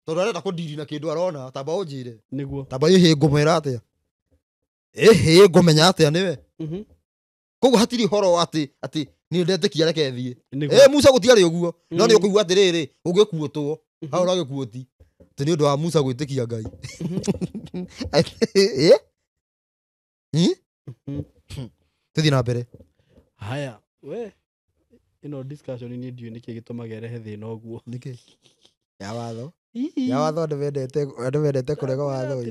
tondu arenda kundiri na kindu arona tamba unjire niguo tamba ngumera atia ngumenya atia niwe koguo hatiri horo ati ni ndetikia reke thie Musa gutiari uguo no ni ukuigua atiriri ugikuotwo hau uragikuoti tini undu wa Musa gwitikia Ngai. Tuthi na mbere. Haya we ino discussion ni ndio niki gitumaga rehe thina uguo niki ya watho ndwendete kurega watho.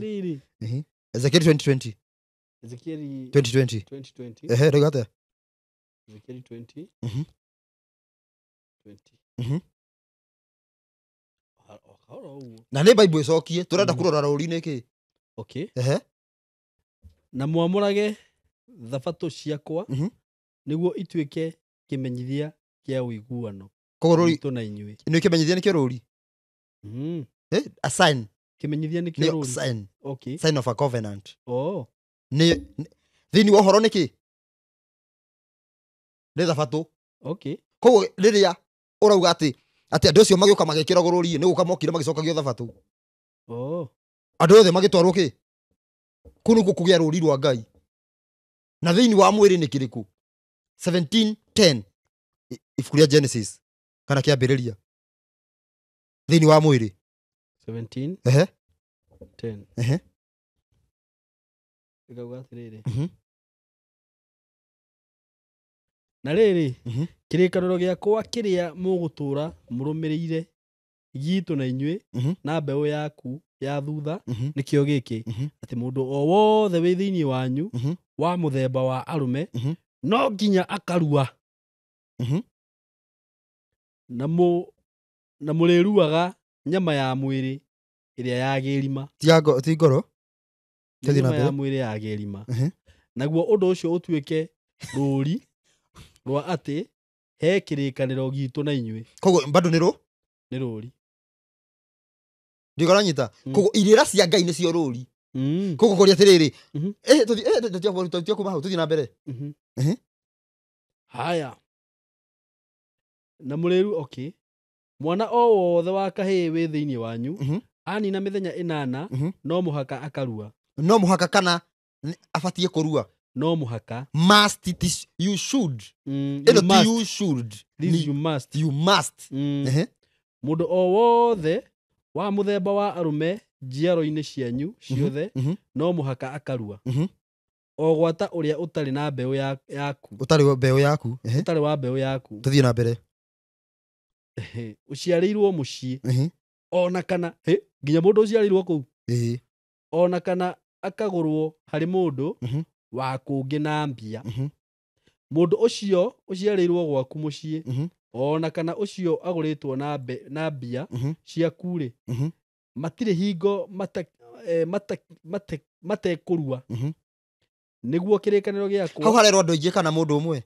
Ezekiel 2020 regate Ezekiel 20 na ni Bible icokie turenda kurora ruri niki. Okay. Na mwamurage thabato ciakwa niguo ituike kimenyithia kia uiguano. Koguo ruri tuna inyui ni kimenyithia nikio ruri. A sign. Kimenyithia nikio ruri. Sign. Okay. Sign of a covenant. Ni thini wa horo niki ni thabato. Okay. Koguo riria urauga ati andu acio magioka magikira gururi ni gukamokire magicokagio thabato. Andu othe magitwarwo ki kunu kugia ruri rwa Ngai na thini wa mwiri ni kiriku 17:10 ifukuria Genesis kana kiambiriria thini wa mwiri 17:10 igauga atiriri na riri kirikaniro giakwa kiria mugutura murumirire gitu na inyui na mbeu yaku ya thutha nikio giki ati mundu o wothe wi thiini wanyu wa muthemba wa arume no nginya akarua na muriruaga nyama ya mwiri iria yagirima ti ngoro nyama ya mwiri yagirima naguo undu ucio utuike ruri rwa ati he kirikaniro gitu na inyui. Koguo bado ni ruri ndigoranyita koguo irira cia Ngai ni cio ruri koguo kuri atiriri tuthi kuma hau tuthi na mbere. Haya na muriru okay mwana o wothe wa kahii wi thiini wanyu anina mithenya 8 no muhaka akarua. No muhaka kana abatie kurua. No muhaka must you should you should this you must mundu o wothe wa muthemba wa arume njiaro-ini cianyu ciothe no muhaka akarua o gwata uria utari na mbeu yaku utari wa mbeu yaku utari wa mbeu yaku tuthie na mbere uciarirwo mucii ona kana nginya mundu uciarirwo kuu ona kana akagurwo hari mundu wa kungi na mbia mundu ucio uciarirwo gwaku mucii ona kana ucio aguritwo na mbia ciaku ri matire hingo matekurua niguo kirikaniro giakwa hau harero andu aingi kana mundu umwe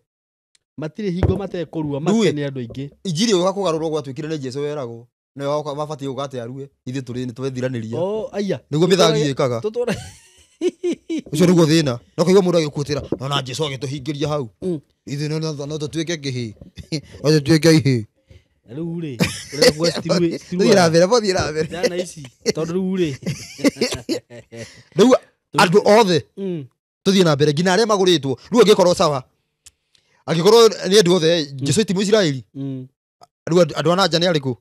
matire hingo matekurua makene andu aingi injiri uga kugarurwo gwatwikire ni Jesu weragwo ne wako mabati ugate arue ithe turi ni twethiraniria aya niguo mithagi ikaga tutura ucio niguo thina no kaigwa mundu agikutira na Jesu agituhingiria hau ithe no tutwike kihi o tutwike ihi riu ri urego stiru thira mbere bo thira mbere dana ici tondu riu ri riu andu othe tuthie na mbere ngina aria maguritwo riu angikorwo sawa angikorwo ni andu othe Jesu ti Muisraeli riu andu ananja ni ariku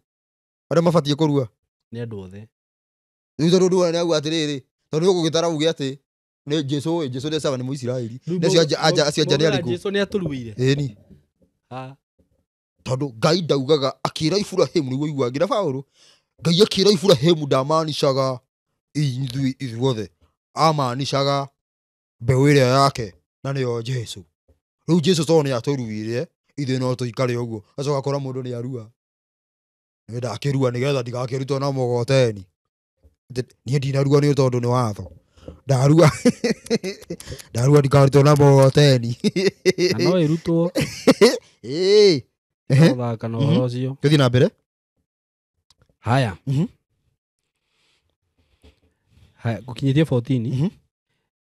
aria mabatie kurua ni andu othe riu tondu ni auga atiriri tondu ugugitara uge ati ni Jesu ni sawa ni Muisraeli necio acia ni ariku Jesu ni aturuire ni tondu Ngai ndaugaga akira Iburahim niguo iguagira Paulo Ngai akira Iburahim ndamaanishaga ithuothe amaanishaga mbeu iria yake na niyo Jesu riu Jesu to ni aturuire ithe no tuikare uguo acoka kora mundu ni arua ni ndakirua nigetha ndigakirutwo na mogoteni ni ndinarua ni tondu ni watho ndarua ndikarutwo na mogoteni no irutwo thaka no horo cio tuthie na mbere haya haya gukinyitie 14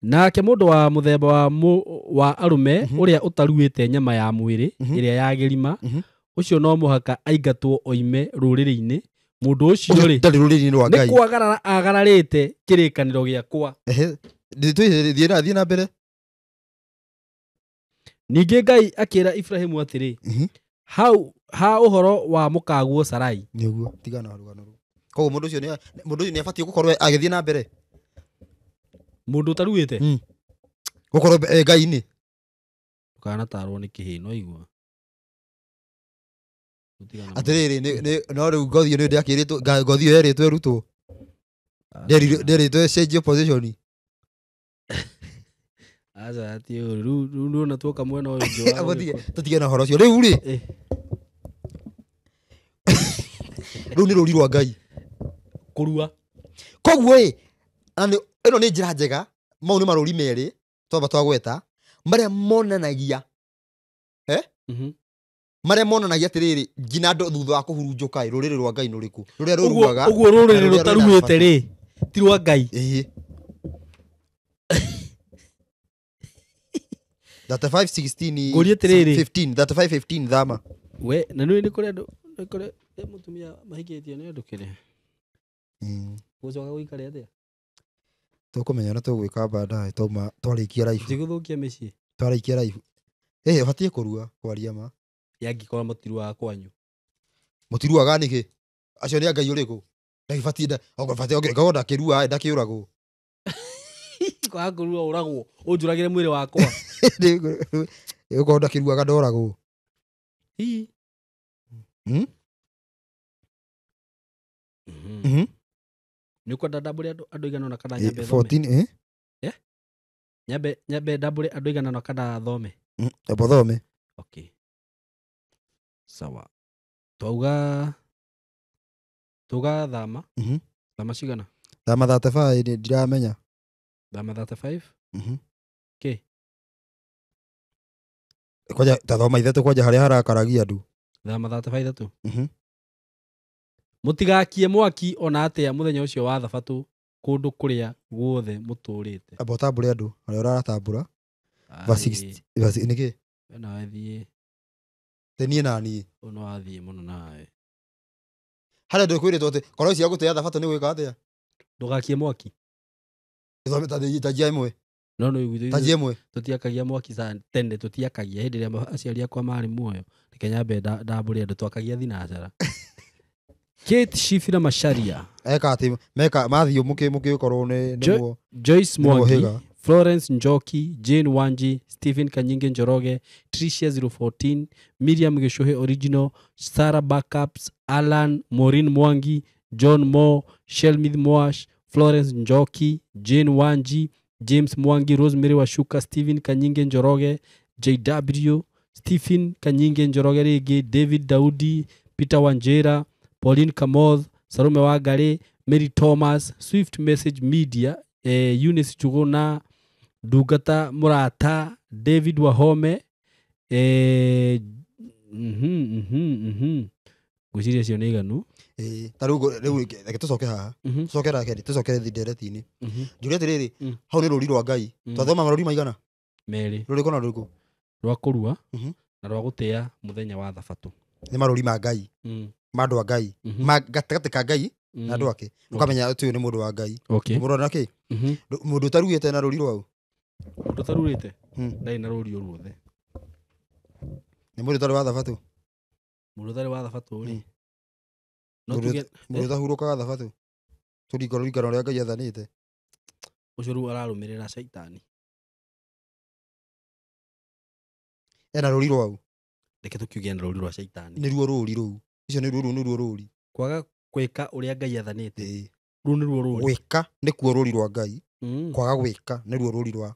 nake mundu wa muthemba wa arume uria utaruite nyama ya mwiri iria yagirima ucio no muhaka aingatwo oime ruriri-ini mundu ucio ri ndari ruriri-ini rwa Ngai ni kwagarara agararite kirikaniro giakwa thie na mbere ningi Ngai akira Ibrahimu atiri ha uhoro wa mukaguo Sarai niguo tigana rugano ru koguo mundu ucio ni abatie gukorwo agithie na mbere mundu taruite gukorwo Ngai-ini kana tarwo ni kihino igua atiriri no riu ngothi ni ndiakiritwo ngothi yo eritwo erutwo nderitwo change position aza ati ru na tuoka mwena uyu njo tutige na horo cio riu ri riu ni ruri rwa Ngai kurua koguo ino ni njira njega mau ni maruri meri twamba twagweta maria monanagia maria monanagia atiriri ngina andu thutha wa kuhurunjuka ruriri rwa Ngai nuriku ruria rurugaga uguo ruriri rutaruite ri ti rwa Ngai 35:16 Ngurie tiriri 15 35:15 thama we na ni kuri andu kuri mutumia mahikitio ni andu kire gucoka guikare atia tukumenya na tugwika baadaye toma twarikia live tiguthukia micii twarikia live batie kurua kwaria ma yangikorwo mutirua kwanyu mutiruaga niki acio ni Ngai uriku ndagibatie ngawonda kirua ndakiuragwo kwa kurua uragwo unjuragire mwiri wakwa uko ndakiruaga ndoragwo ni kwenda double andu igana na kana nyambe 14 nyambe double andu igana na kana thome abo thome okay sawa twauga thama thama cigana thama 35 ndiramenya thama 35 okay kwaja tathoma ithe kwaja haria harakaragia andu thama 35 tu mutigakie mwaki ona atia muthenya ucio wa thabatu kundu kuria guothe muturite abo tambure andu aria uraratambura verse niki na athie tenie nani ono athie muno nawe haria ndikwiritwo ati korwo cia gutea thabatu ni gwika atia ndugakie mwaki thome tajia imwe no igwithu tajia imwe tutiakagia mwaki sana tende tutiakagia hindi ria aciari akwa mari muoyo nikenya ndambure andu twakagia thinacara Kate Shifira Masharia eka ati meka mathio muki korwo ni nimo Joyce Mwangi Florence Njoki Jane Wanji Stephen Kanyinge Njoroge Tricia 014 Miriam Geshohe Original Sarah Backups Alan Maureen Mwangi John Moore Shelmith Moash Florence Njoki Jane Wanji James Mwangi Rosemary Washuka Stephen Kanyinge Njoroge JW Stephen Kanyinge Njoroge rigi David Daudi Peter Wanjera Pauline Kamoth Sarume Wangari Mary Thomas, Swift Message Media, Eunice Chuguna, Ndungata Murata, David Wahome, gwiciria cio nĩ iganu. Ta rĩu reke tũcoke haha tũcokera keri tũcokere ndereti-inĩ njũria atĩrĩrĩ hau nĩ rũri rwa Ngai twathoma marũri maigana merĩ rũrĩkũ na rũrĩkũ rwa kũrua na rwa gũtĩa mũthenya wa Thabatũ nĩ marũri ma Ngai ma andũ a Ngai gatagatĩ ka Ngai na andũ ake ũkamenya atĩ ũyũ nĩ mũndũ wa Ngai mũndũ na kĩ mũndũ ũtarugĩte na rũri rwau mũndũ ũtarugĩte ndarĩ na rũri o ruothe nĩ mũndũ ũtarĩ wa Thabatũ mũndũ ũtarĩ wa Thabatũ rĩ mũndũ ũtahurũkaga Thabatũ tũringana ũrĩa Ngai athanĩte ũcio rĩu ararũmĩrĩra caitani ena rũri rwau reke tũkiuge na rũri rwa caitani nĩruo rũri rũu icio nĩruo rũri kwaga gwĩka ũrĩa Ngai athanĩte rũu nĩruo rũri gwĩka nĩkuo rũri rwa Ngai kwaga gwĩka nĩruo rũri rwa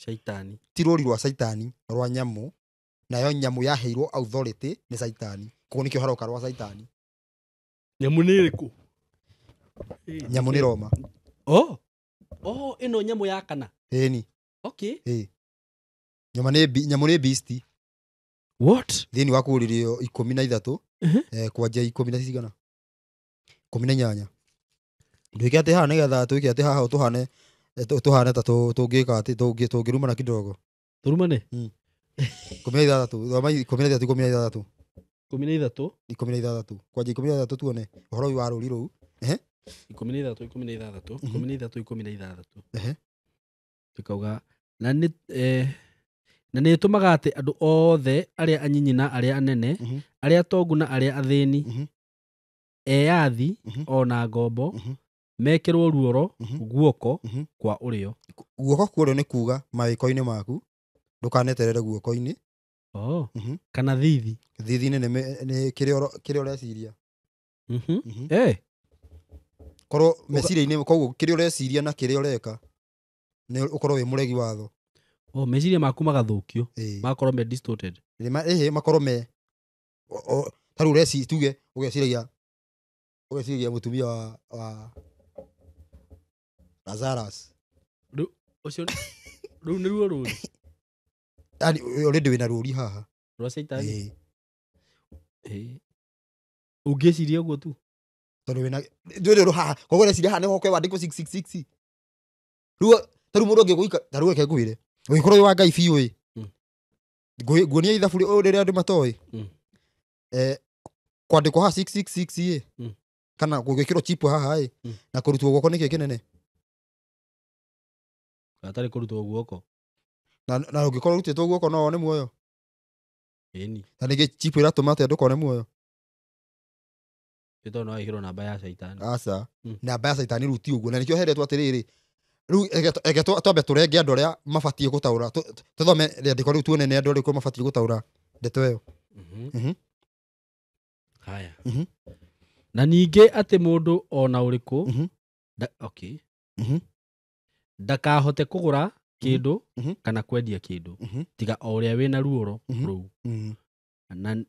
caitani ti rũri rwa caitani rwa nyamũ nayo nyamũ yaheirwo authority nĩ caitani koguo nĩkĩo haroka rwa caitani nyamũ nĩ ĩrĩkũ nyamũ nĩ Roma ĩno nyamũ ya kana ĩni nyamũ nĩ beast what thĩinĩ wa kũrĩrĩo 13 kwanjia 10 na cigana 18 ndwĩke atĩ haha nĩgetha twĩke atĩ haha tũhane ta tũngĩka atĩ tũngĩrumana kidogo tũrumane 16 16 13 kwanjia 16 tuone ũhoro ũyũ wa rũri rũu 16 tukauga na nĩ tũmaga atĩ andũ othe arĩa anyinyi na arĩa anene arĩa tongu na arĩa athĩni eyathi ona ngombo mekĩrwo ruoro guoko kwa ũrĩo guoko kwa ũrĩo nĩ kuga mawĩko-inĩ maku ndũkaneterere guoko-inĩ kana thithi thithi-inĩ nĩ kĩrĩa ũreciria korwo meciria-inĩ koguo kĩrĩa ũreciria na kĩrĩa ũreka nĩ ũkorwo wĩ mũregi watho meciria maku magathũkio magakorwo me distorted makorwo me ta rĩu ũreciria tuge ũgeciragia mũtumia wa Lazarus ũcio rĩu nĩruo rũri yani already wĩna rũri haha rwa caitani ũngĩciria ũguo tu tondũ wĩna ndwĩrĩ haha koguo ũreciria haha nĩho kwandĩkwo 666 rĩu ta rĩu mũndũ ũngĩgũika ta rĩu reke ngwĩre ũngĩkorwo wĩ wa Ngai biũ nguonia ithabu rĩrĩa andũ matoĩ kwandĩkwo haha 666 kana gwĩkĩrwo chip haha na kũrutwo guoko nĩkĩ kĩnene atarĩ kũrutwo guoko na ũngĩkorwo ũrutĩtwo guoko no wone muoyo ĩni na nĩkĩ chip ĩratũma atĩ ndũkone muoyo ĩtondũ no ĩkĩrwo namba ya caitani aca namba ya caitani rĩu ti ũguo na nĩkĩo heretwo atĩrĩrĩ rĩu eke twambe tũrenge andũ arĩa mabatiĩ gũtaũra tũthome rĩandĩko rĩu tuone nĩ andũ arĩkũ mabatiĩ gũtaũra ndeto ĩyo haya na ningĩ atĩ mũndũ ona ũrĩkũ ndakahote kũgũra kĩndũ kana kwendia kĩndũ tiga o ũrĩa wĩna ruoro rũu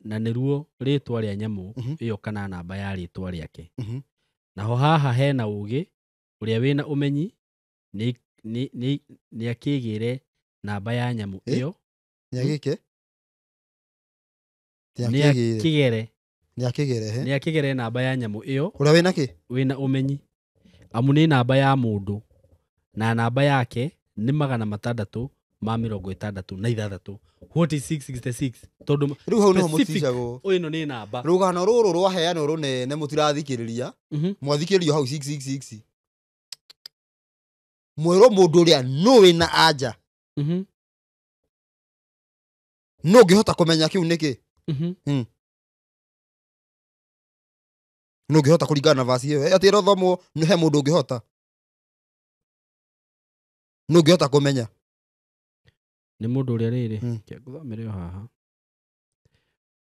na nĩruo rĩtwa rĩa nyamũ ĩyo kana namba ya rĩtwa rĩake naho haha hena ũgĩ ũrĩa wĩna ũmenyi nĩ akĩgĩre namba ya nyamũ ĩyo nĩ akĩgere namba ya nyamũ ĩyo ũrĩa wĩna kĩ wĩna ũmenyi amu nĩ namba ya mũndũ na namba yake nĩ 666 what is 666 tondũ rĩu hau nĩho mũticagwo ĩno nĩ namba rũgano rũrũ rwaheanwo rũnene mũtirathikĩrĩria mwathikĩrĩrio hau 666 mwĩrwo mũndũ ũrĩa nũĩ na anja no ngĩhota kũmenya kĩu nĩkĩ no ngĩhota kũringana na vaci ĩyo atĩ ĩrothomwo he mũndũ ũngĩhota no ngĩhota kũmenya nĩ mũndũ ũrĩa rĩrĩ ngũthomere haha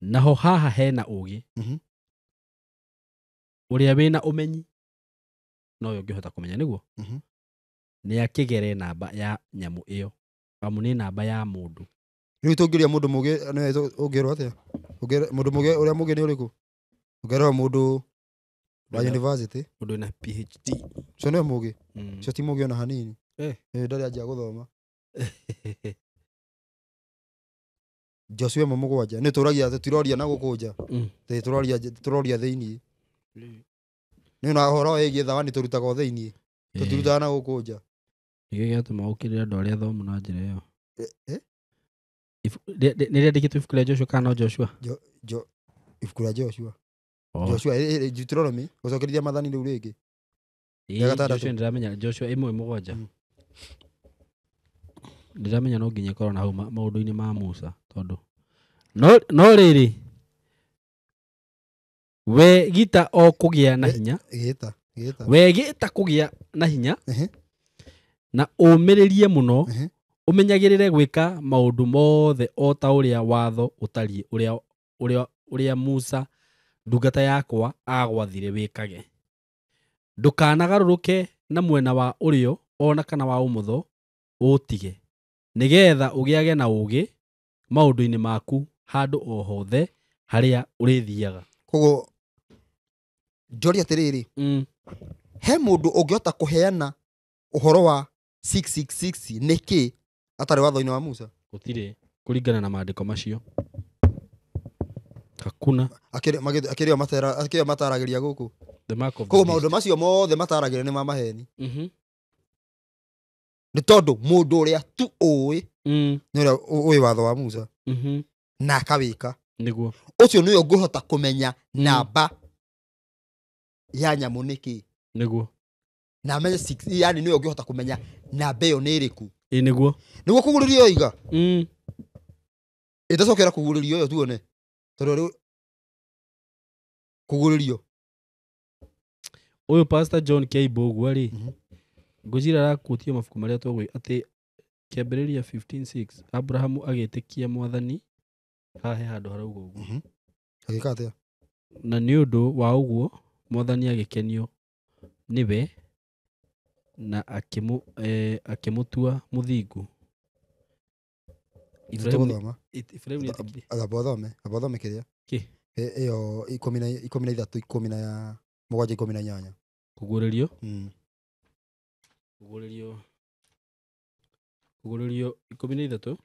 naho haha hena ũgĩ ũrĩa wĩna ũmenyi no ũngĩhota kũmenya nĩguo nĩ akĩgere namba ya nyamũ ĩyo amu nĩ namba ya mũndũ rĩu tũngĩria mũndũ mũgĩ ũngĩrwo atĩa mũndũ mũgĩ ũrĩa mũgĩ nĩ ũrĩkũ ũngĩrwo mũndũ wa university mundu na PhD so no mugi so ti mugi ona hanini ndari aja guthoma Joshua Momogwaja ni turagia tutiroria na gukunja turoria theini ni na horo egi thawani turutaga theini tutirutaga na gukunja nige gatuma ukirira andu aria thomu na njira iyo ni rendikitwo ibuku ria Joshua kana Joshua ibuku ria Joshua Deuteronomy gucokerithia mathani riu ringi Joshua ndiramenya Joshua 1:7 ndiramenya no nginya korwo na hau maundu-ini ma Musa tondu no riri we gita o kugia na hinya we gita kugia na hinya na umiririe muno umenyagirire gwika maundu mothe o ta uria watho utari uria Musa ndungata yakwa agwathire wikage ndukanagarũrũke na mwena wa urio ona kana wa umotho utige nigetha ugiage na ugi maundu-ini maku handu o hothe haria urithiaga kogo Jori atiriri he mundu ungihota kuheana uhoro wa 666 niki atari watho-ini wa Musa gutire kuringana na maandiko macio hakuna akirio mataragiria guku kogo maundu macio mothe mataragiria ni mamaheni ni tondu mundu uria tu uwi ni uria uwi watho wa Musa na akawika niguo ucio niwe unguhota kumenya namba ya nyamu niki niguo na menye 6 yani niwe unguhota kumenya namba iyo ni iriku niguo kuguririo iga itacokera kuguririo iyo tuone tondu kuguririo uyu Pastor John Keibogu ari ngujira rakutio mafuku maria twagwe ati kiambiriria 15:6 Abrahamu agitikia mwathani hahe handu harauga uguo agika atia na ni undu wa uguo mwathani agikenio niwe na akimutua muthingu Ibrahim abathome kiria iyo 13 17 kuguririo 13 kuguririo 13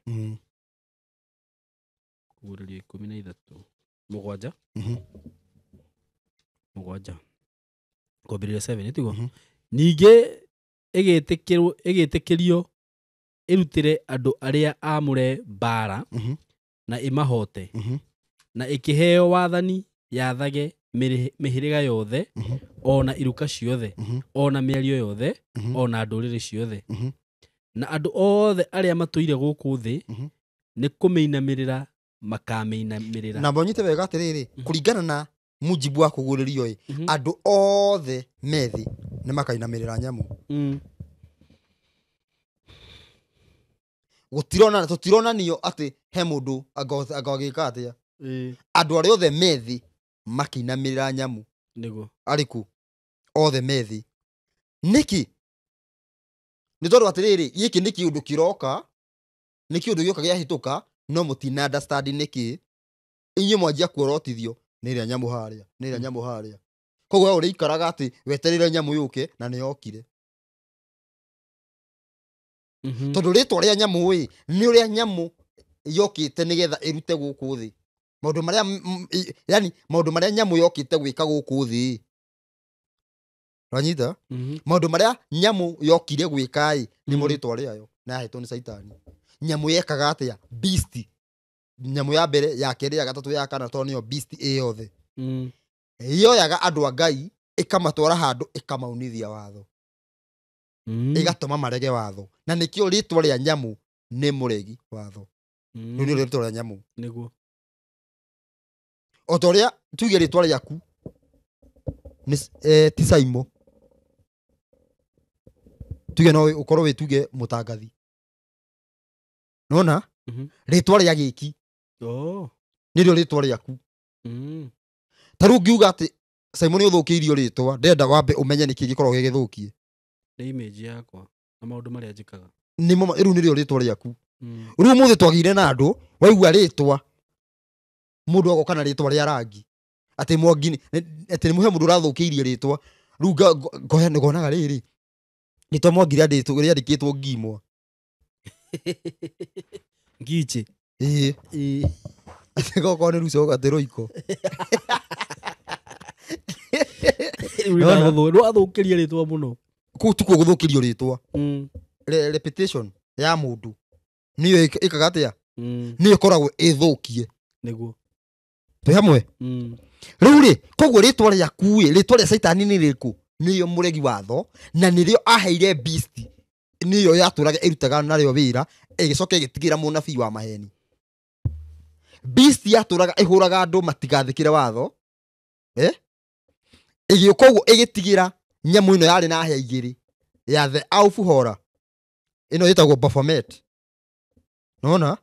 mugwanja kwambĩrĩria 7 tiguo ningĩ ĩgĩtĩkĩrio ĩrutĩre andũ arĩa amũre mbara na ĩmahote na ĩkĩheo wathani yathage mĩhĩrĩga yothe ona iruka ciothe ona mĩario yothe ona ndũrĩrĩ ciothe na andũ othe arĩa matũire gũkũ thĩ nĩ kũmĩinamĩrĩra makamĩinamĩrĩra na mbonyite wega atiriri kuringana na mujibu wa kuguririo andu othe methi ni makainamirira nyamu tutirona niyo ati he mundu agagika atia andu ari othe methi makinamirira nyamu niguo ariku othe methi niki ni tondu atiriri giki ni kiundu kiroka ni kiundu gioka giahituka no mutina understand niki inyi mwanjia kuorotithio niria nyamu haria koguo we uri ikaraga ati weterere nyamu yuke na ni yokire tondu ritwa ria nyamu ni uria nyamu yokite nigetha irute guku thi maundu maria nyamu yokite gwika guku thi ranyita maundu maria nyamu yokire gwika ni muritwa riayo na yahetwo ni Saitani nyamu yekaga atia beast nyamu ya mbere ya keri ya gatatu ya kana to niyo beast yothe yoyaga andu a Ngai ikamatwara handu ikamaunithia watho igatuma marege watho na nikio ritwa ria nyamu ni muregi watho ni ritwa ria nyamu niguo otoria tuge ritwa riaku ni Tisaimo tuge no ukorwo wituge mutangathi nona ritwa ria giki nirio ritwa riaku taru ngiuga ati Simon uthukiirio ritwa ndenda wambe umenye niki gikorwo gigithukie ni image yakwa na maundu maria njikaga ni riu nirio ritwa riaku riu muthe twagire na andu waigua ritwa mundu agoka na ritwa ria rangi ati Mwangi ati ni muhe mundu rathukiirie ritwa riu ngoya ngonaga riri ritwa Mwangi riandikitwo Ngimwa Ngiche ati goko ni ruco gatiroiko rwathukirie ritwa muno ku tuko guthukirio ritwa repetition ya mundu niyo ikaga atia niyo koragwo ithukie niguo twi hamwe riu ri koguo ritwa ria kuwi ritwa ria Saitani ni riku niyo muregi watho na nirio aheire beast niyo yaturaga irutaga nario wira igicoka igitigira munabii wa maheni beast yaturaga ihuraga andu matigathikire watho igikoguo igitigira nyamu ino yari na hia igiri ya the Aufhora ino yitagwo Baphomet nona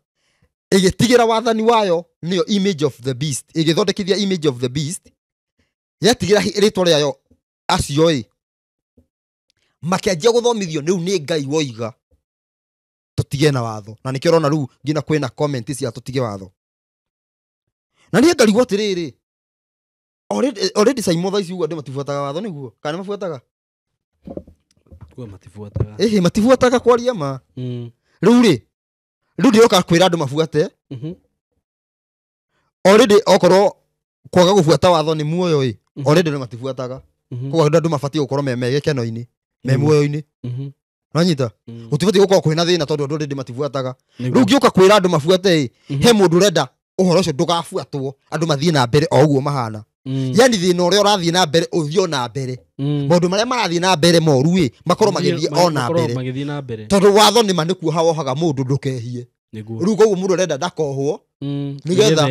igitigira wathani wayo niyo image of the beast igithondekithia image of the beast yatigira ritwa riayo acio makianjia guthomithio riu ni Ngai woiga tutige na watho na nikio rona riu ngina kwina comment cia tutige watho na ni ngarigwo atiriri already Simon thaici uga matifuataga watho niguo kana mafuataga kwa matifuataga matifuataga kwaria ma riu ri riu ndioka kwira andu mafuate already okorwo kwaga gufuata watho ni muoyo already no matifuataga kwa andu mabatie gukorwo me gikeno-ini me muoyo-ini nanyita utibatie gukorwo kwina thina tondu andu already matifuataga riu ngioka kwira andu mafuate he mundu renda uhoro ucio ndugafuatwo andu mathie na mbere o uguo mahana yani thina uria urathie na mbere uthio na mbere maundu maria marathie na mbere moru makorwo magithie na mbere tondu watho ni manikuo hawohaga mundu ndukehie riu koguo mundu renda ndakohwo nigetha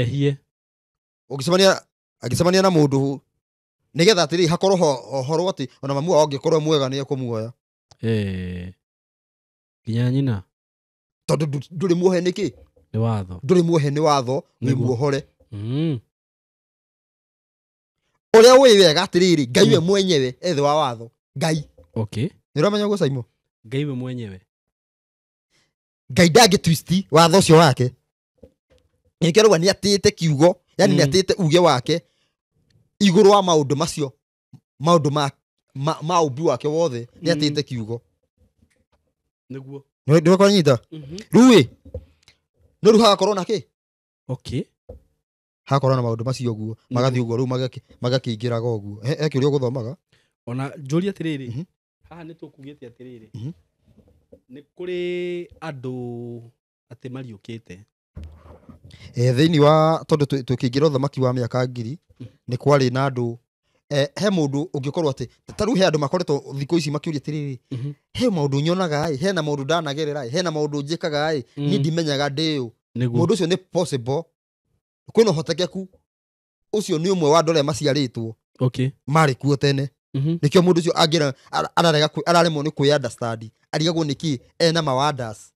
agicemania na mundu nigetha atiri hakorwo horo ati ona mamu wao angikorwo mwega ni ekumuoya kinya nyina tondu nduri muohe niki ni watho nduri muohe ni watho ni muohore uria wi wega atiriri Ngai we mwenyewe ethe wa watho Ngai okay ni ramenya go Simon Ngai we mwenyewe Ngai ndagi twist watho cio wake nikirwa ni atite kiugo yani ni atite uge wake iguru wa maundu macio maundu ma ubi wake wothe ni atite kiugo niguo ndio kwa nyita ruwi no ruha korona ki okay ha korona maundu macio guo magathi uguo ru magakiingira go guo eki uria guthomaga ona njuri atiriri haha ni tukugite atiriri ni kuri andu ati mariukite thiini wa tondu tukiingira uthamaki wa miaka ngiri ni kwari na andu he mundu ungikorwo ati taru he andu makoretwo thiko ici makiuria atiriri he maundu nyonaga he na maundu ndanagerera he na maundu njikaga ni ndimenyaga ndiu mundu ucio ni possible kwino hotekeku ucio ni umwe wa ndore maciaritwo okay mari kuo tene nikio mundu ucio angira ararega araremwo ni kwi understand arigagwo niki ena mawandas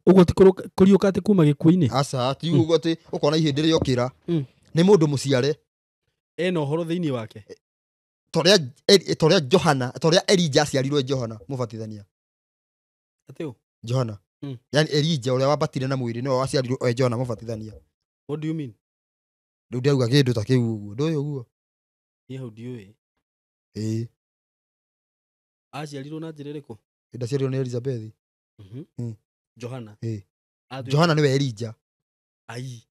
ugo ti kuriuka ati kuma gikuini asa ti ugo ati ukona ihindi riokira ni mundu muciare ena uhoro thiini wake toria Johana toria Elijah aciarirwe Johana mubatithania atio Johana yani Elijah uria wabatire na mwiri no aciarirwe Johana mubatithania what do you mean ndu ndiuga kindu ta kiu uguo ndu uguo how do you aciarirwo na njira iriku ndaciarirwo ni Elizabeth Johana Johana niwe Elijah ai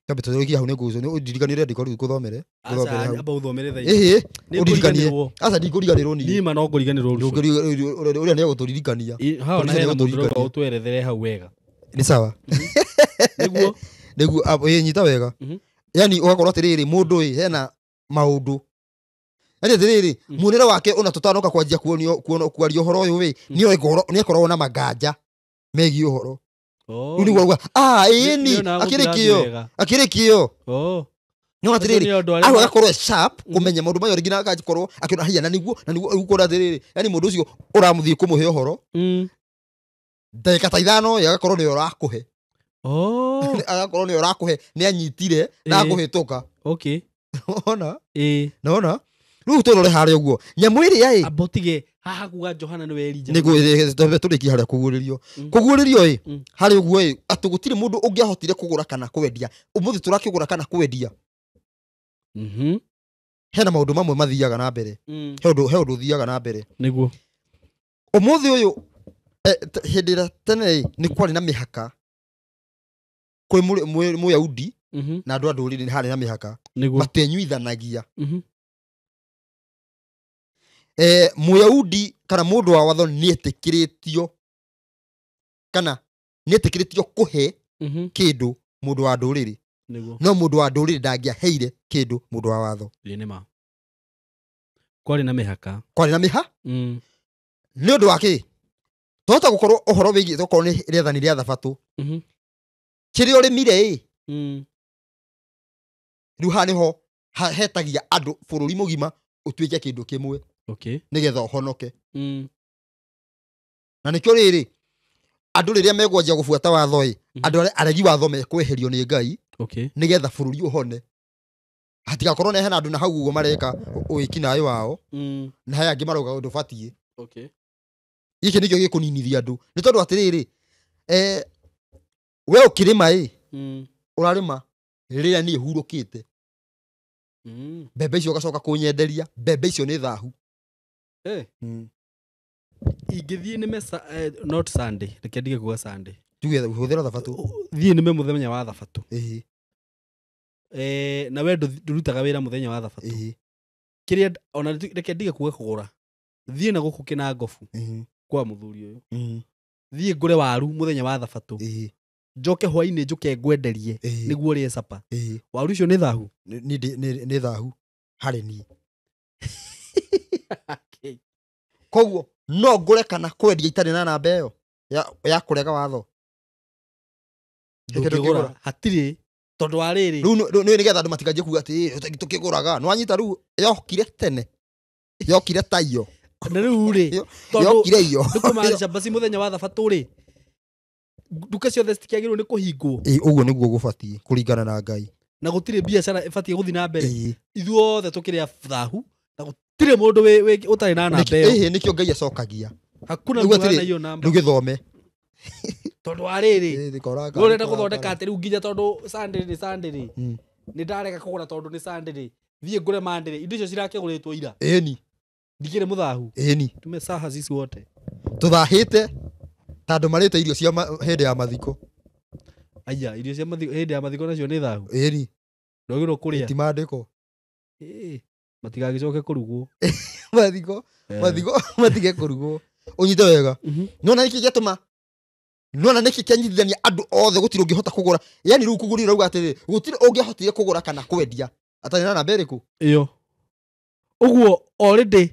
kabe tuzoki hau neguzo ni udiriganire ndiko kuthomere aba uthomere thai udiriganie asa ndikuriganirwo ni ma no kuriganirwo uria ni guturirikania ha na he mundu utwerethere hau wega ni sawa niguo nyita wega yani ugakorwo atiriri mundu hena maundu yani atiriri munere wake ona tutanoka kwanjia kwaria uhoro uyu wi ni ekorwo na maganja megi uhoro ni gwa ni akirikio no atiriri aho agakorwo sharp kumenya maundu mayo rigina agakorwo akiona hiya na niguo ukora atiriri yani mundu ucio uramuthie kumuhe uhoro ndagika ta ithano yagakorwo ni urakuhe agakorwo ni urakuhe ni anyitire na kuhituka okay ona naona Riu turore haria uguo. Nyamu iria abotige haha kuga Johana ni werija. Nigu turiki haria kuguririo. Kuguririo haria uguo atugutire mundu ungiahotire kugura kana kwendia. Umuthi turakigura kana kwendia. Hena maundu mamwe mathiaga na mbere. He undu thiaga na mbere. Niguo. Umuthi uyu hindira tene ni kwari na mihaka. Kwi Muyahudi na andu a nduriri ni hari na mihaka. Matenyuithanagia. Muyahudi kana mundu wa watho ni etikiritio kana ni etikiritio kuhe kindu mundu wa nduriri. No mundu wa nduriri ndangiaheire kindu mundu wa watho. Nima. Kwari na mihaka. Kwari na miha? Ni undu waki. Tota gukorwo uhoro wigi tokorwo ni riathani ria thabatu. Kiri urimire riu haniho hetagia andu bururi mugima utuike kindu kimwe. Okay. Nigetha uhonoke. Na nikyo riri andu riria megwanjia gubuata watho andu aregi watho mekweherio ni Ngai. Okay. Nigetha bururi uhone. Hatigakorwo na hena andu na hau uguo mareka uiki nayo wao. Na haya angi maroga undu batie. Okay. Iki nikyo gikuninithia andu. Ni tondu atiriri we ukirima urarima riria ni hurukite. Bebe icio gacoka kunyenderia, bebe icio ni thahu. Ingithie ni mesa not Sunday, reke ndige kuga Sunday. Tuge uhuthira thabatu. Thie ni muthenya wa thabatu. Na we ndurutaga wira muthenya wa thabatu. Kiria ona reke ndige kuga kugura. Thie na guku kina ngofu. Kwa muthuri uyu. Thie ngure waru muthenya wa thabatu. Njoke hwaini njuke ngwenderie niguo rie sapa. Waru icio ni thahu. Ni thahu hari ni. Okay. Koguo no ngure kana kwendia itari na namba iyo ya kurega watho. Ndukigura hatiri tondu wa riri. Riu ni nigetha andu matikanjie kuga ati tukiguraga. No anyita riu yokire tene. Yokire tayo. Na riu ri yokire iyo. Ndikumarisha basi muthenya wa thabatu ri. Duka ciothe citikiagirwo ni kuhingwo. Uguo niguo gubatie kuringana na Ngai. Na gutire biashara ibatie guthi na mbere. Ithuothe tukiria thahu na gutire mundu we utari na namba iyo. Nikyo Ngai acokagia. Hakuna mtu ana iyo namba. Ndugithome. Tondu ariri. Urenda guthondeka ati riu nginya tondu Sunday ni Sunday ri. Ni ndareka kugura tondu ni Sunday ri. Thie ngure Monday ri. Indo icio cirakeguritwo ira. Eni. Ndikire muthahu. Eni. Tumesaha sisi wote. Tuthahite tondu marite irio cia hindi ya mathiko. Aya irio cia mathiko hindi ya mathiko nacio ni thahu. Eni. Ndogiro kuria. Ti mandiko. Matigagicoke kurugwo. Mathiko matige kurugwo. Unyite wega. Nona iki gituma. Nona niki kianyithania andu othe gutire ungihota kugura. Yani riu kugurira uga atiri gutire ungihotire kugura kana kwendia. Atari na namba iriku. Iyo. Uguo already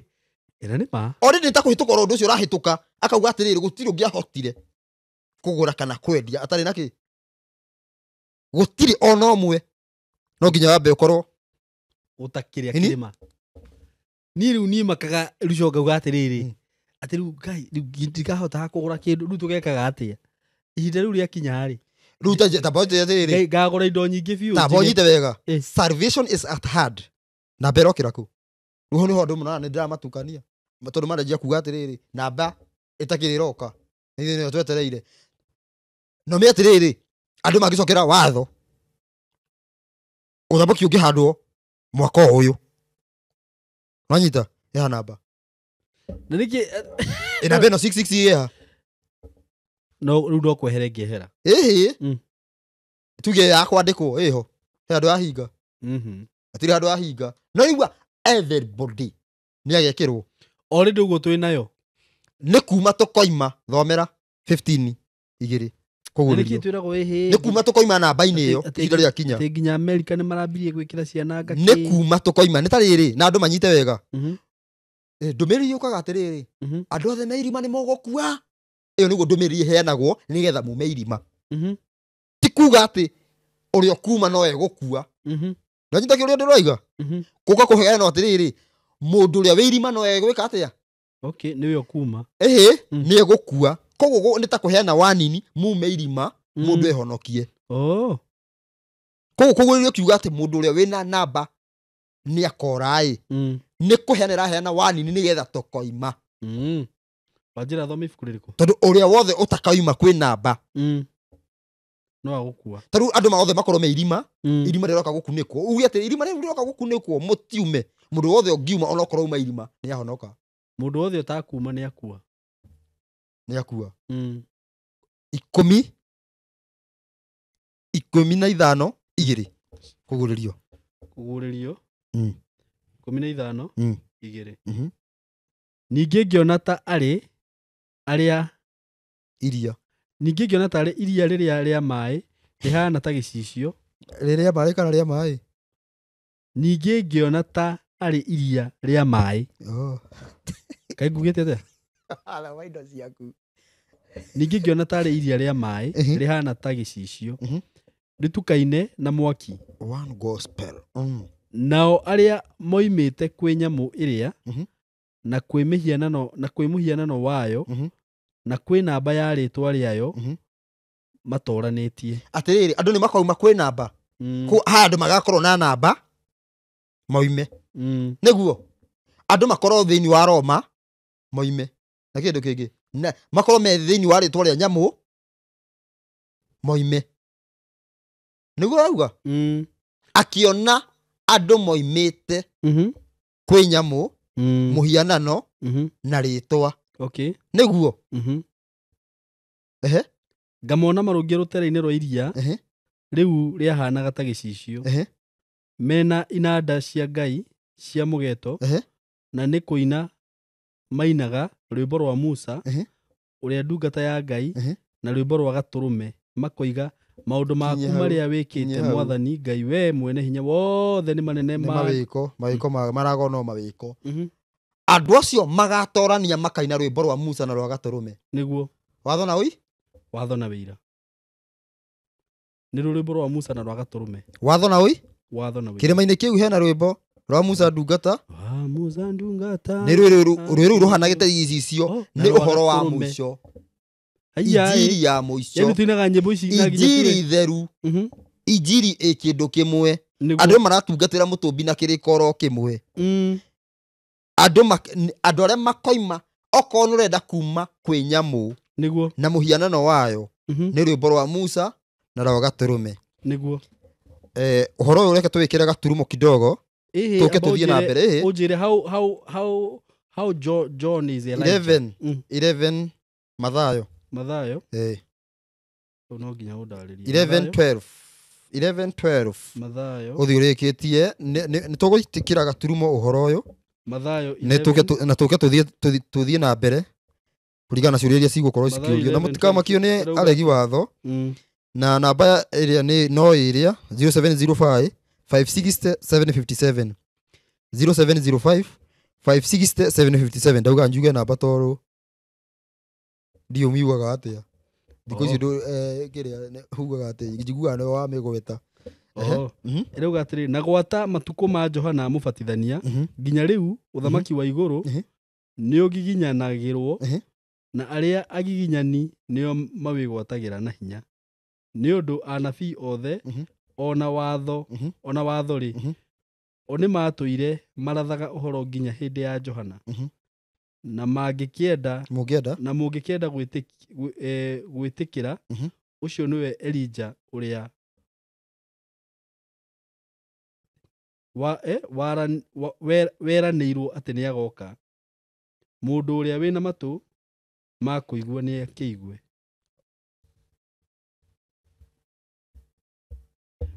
ira ni ma. Already takuhituka undu ucio urahituka akauga atiri gutire ungihotire kugura kana kwendia. Atari naki. Gutire ono mwe. No nginya wambe ukorwo utakiria kirima. Ni riu ni makaga rucoga uga atiriri. Ati riu Ngai ndikahota kugura kindu riu tugekaga atia. Ihinda riu ria kinya ri. Riu ta bote atiriri. Ngai ngagura indo nyingi biu. Ta bonyite wega. Salvation is at hand. Na berokira ku. Riu ni hondu muna ni ndamatukania. Matondu marajia kuga atiriri. Namba itakiriroka. Ni twetereire. No me atiriri. Andu magicokera watho. Uthamaki ungihandwo mwaka uyu. Wanyita ya namba. Na niki ina beno 660 ya. No rudo kwehere ngehera. Tuge ya kwandikwo eho. He andu ahinga. Atiri andu ahinga. No igwa everybody ni agekirwo. Already ugo twi nayo. Ni kuma tukoima thomera 15 igiri. Ni kuma tukoima namba-ini iyo ihinda ria kinya. Nginya America ni marambirie gwikira ciana ngaki. Ni kuma tukoima ni tariri na andu manyite wega. Ndumiri yukaga atiriri. Andu othe me irima ni mogokua. Iyo niguo ndumiri heanagwo nigetha mume irima. Ti kuga ati urio kuma no egukua. Ndanyita ki urio ndiroiga. Kuka kuheana atiriri. Mundu uria we irima no egwika atia. Okay, niwe okuma. Ni egukua. Koguo ni ta kuheana wanini mume irima mundu ehonokie. Koguo irio kiuga ati mundu uria wina namba ni akorai. nĩ kũheana ĩraheana warning nĩgetha tũkoima. Wanjĩra thome ibuku rĩrĩkũ? Tondũ ũrĩa wothe ũtakaima kwĩ namba no agũkua. Tarĩu andũ othe makorwo me irima irima rĩroka gũkunĩkwo uge atĩ irima rĩu rĩroka gũkunĩkwo mũtiume mũndũ wothe ũngiuma ona okorwo uma irima nĩ ahonoka. Mũndũ wothe ũtakuma nĩ akua. Nĩ akua. 15 2 kũgũrĩrio 15 2. Ningĩ ngĩona ta arĩ iria. Ningĩ ngĩona ta arĩ iria rĩrĩa rĩa maĩ rĩhana ta gĩcicio. Rĩrĩa maĩ kana rĩa maĩ? Ningĩ ngĩona ta arĩ iria rĩa maĩ. Kaĩ ngugĩte atĩa? Ala waindo ciaku. Ningĩ ngĩona ta arĩ iria rĩa maĩ rĩhana ta gĩcicio. Rĩtukaine na mwaki. One gospel. Nao arĩa moimĩte kwĩ nyamũ ĩrĩa na kwĩ mũhianano wayo na kwĩ namba ya rĩtwa rĩayo matoranĩtie. Atĩrĩrĩ, andũ nĩ makauma kwĩ namba. Ha andũ magakorwo na namba moime. Nĩguo andũ makorwo thĩinĩ wa Roma moime. Na kĩndũ kĩngĩ makorwo me thĩinĩ wa rĩtwa rĩa nyamũ moime. Nĩguo auga akĩona andũ moimĩte kwĩ nyamũ mũhianano na rĩtwa. Nĩguo ngamona marũngiĩ rũtere-inĩ rwa iria rĩu rĩahanaga ta gĩcicio mena inanda cia Ngai cia mũgeeto na nĩ kũina mainaga rwĩmbo rwa Musa ũrĩa ndungata ya Ngai na rwĩmbo rwa Gatũrũme makoiga maũndũ maku marĩa wĩkĩte Mwathani Ngai we mwene hinya wothe nĩ manene mawĩko marago no mawĩko. Andũ acio magatorania makaina rwĩmbo rwa Musa na rwa Gatũrũme. Nĩguo watho na ũi watho na wĩira. Nĩ rwĩmbo rwa Musa na rwa Gatũrũme. Watho na ũi watho na wĩira. Kĩrĩma-inĩ kĩu hena rwĩmbo rwa Musa ndungata. Musa ndungata. Nĩ rwĩrũ rũhanagĩte gicicio nĩ ũhoro wa mũico. Injiri ya mũico. Yaani tuinaga nyĩmbo ici na injiri theru. Injiri ĩkĩndũ kĩmwe. Andũ maratungatĩra mũtũmbi na kĩrĩkoro kĩmwe. Andũ arĩa makoima okorwo nĩ ũrenda kuma kwĩ nyamũ nĩguo na mũhianano wayo nĩ rwĩmbo rwa Musa na rwa Gatũrũme. Nĩguo ũhoro ũyũ reke tũwĩkĩre gaturumo kidogo tũke tũthiĩ na mbere. Ũnjĩre how John is Elijah. 11 Mathayo. No nginya ũndarĩrie. 11:12 Mathayo. Ũthiĩ ũrĩkĩtie nĩ tũgũitikĩra gaturumo ũhoro ũyũ. Mathayo na tũke tũthiĩ na mbere kũringana na ciũria iria cigũkorwo cikĩũrio na mũtikamakio nĩ aregi watho. Na namba ĩrĩa no ĩrĩa 0705 560 757 0705 560 757. Ndauga njuge namba toro ndio miugaga atĩa thikũ ici kĩrĩa hugaga atĩ njiguaga nĩ wa mĩgweta. Rĩuga atĩrĩ na gwata matukũ ma Johana mũbatithania nginya rĩu ũthamaki wa igũrũ nĩ ũgiginyanagĩrwo na arĩa agiginyani nĩo mawĩgwatagĩra na hinya nĩ ũndũ anabii othe ona watho rĩ o nĩ matũire marathaga ũhoro nginya hĩndĩ ya Johana. Na mũngĩkĩenda gwĩtĩkĩra ũcio nĩwe Elija ũrĩa weranĩirwo atĩ nĩ agoka. Mũndũ ũrĩa wĩna matũ ma kũigua nĩ akĩigue.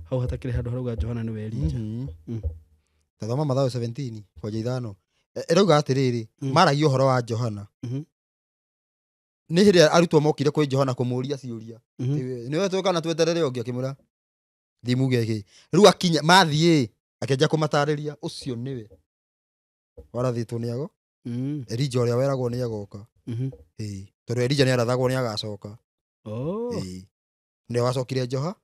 Hau hatakĩrĩ handũ harauga Johana nĩwe Elija. Tathoma Mathayo 17:5. Ĩrauga atĩrĩrĩ maragia ũhoro wa Johana. Nĩ hĩndĩ arutwo mokire kwĩ Johana kũmũria ciũria. Nĩwe twĩkana tweterere ũngĩ akĩmũra thimuge gĩ. Rĩu akinya mathiĩ akĩnja kũmatarĩria ũcio nĩwe warathĩtwo nĩ ago. Elija ũrĩa weragwo nĩ agoka. Tondũ Elija nĩ arathagwo nĩ agacoka. Nĩ wacokire Joha.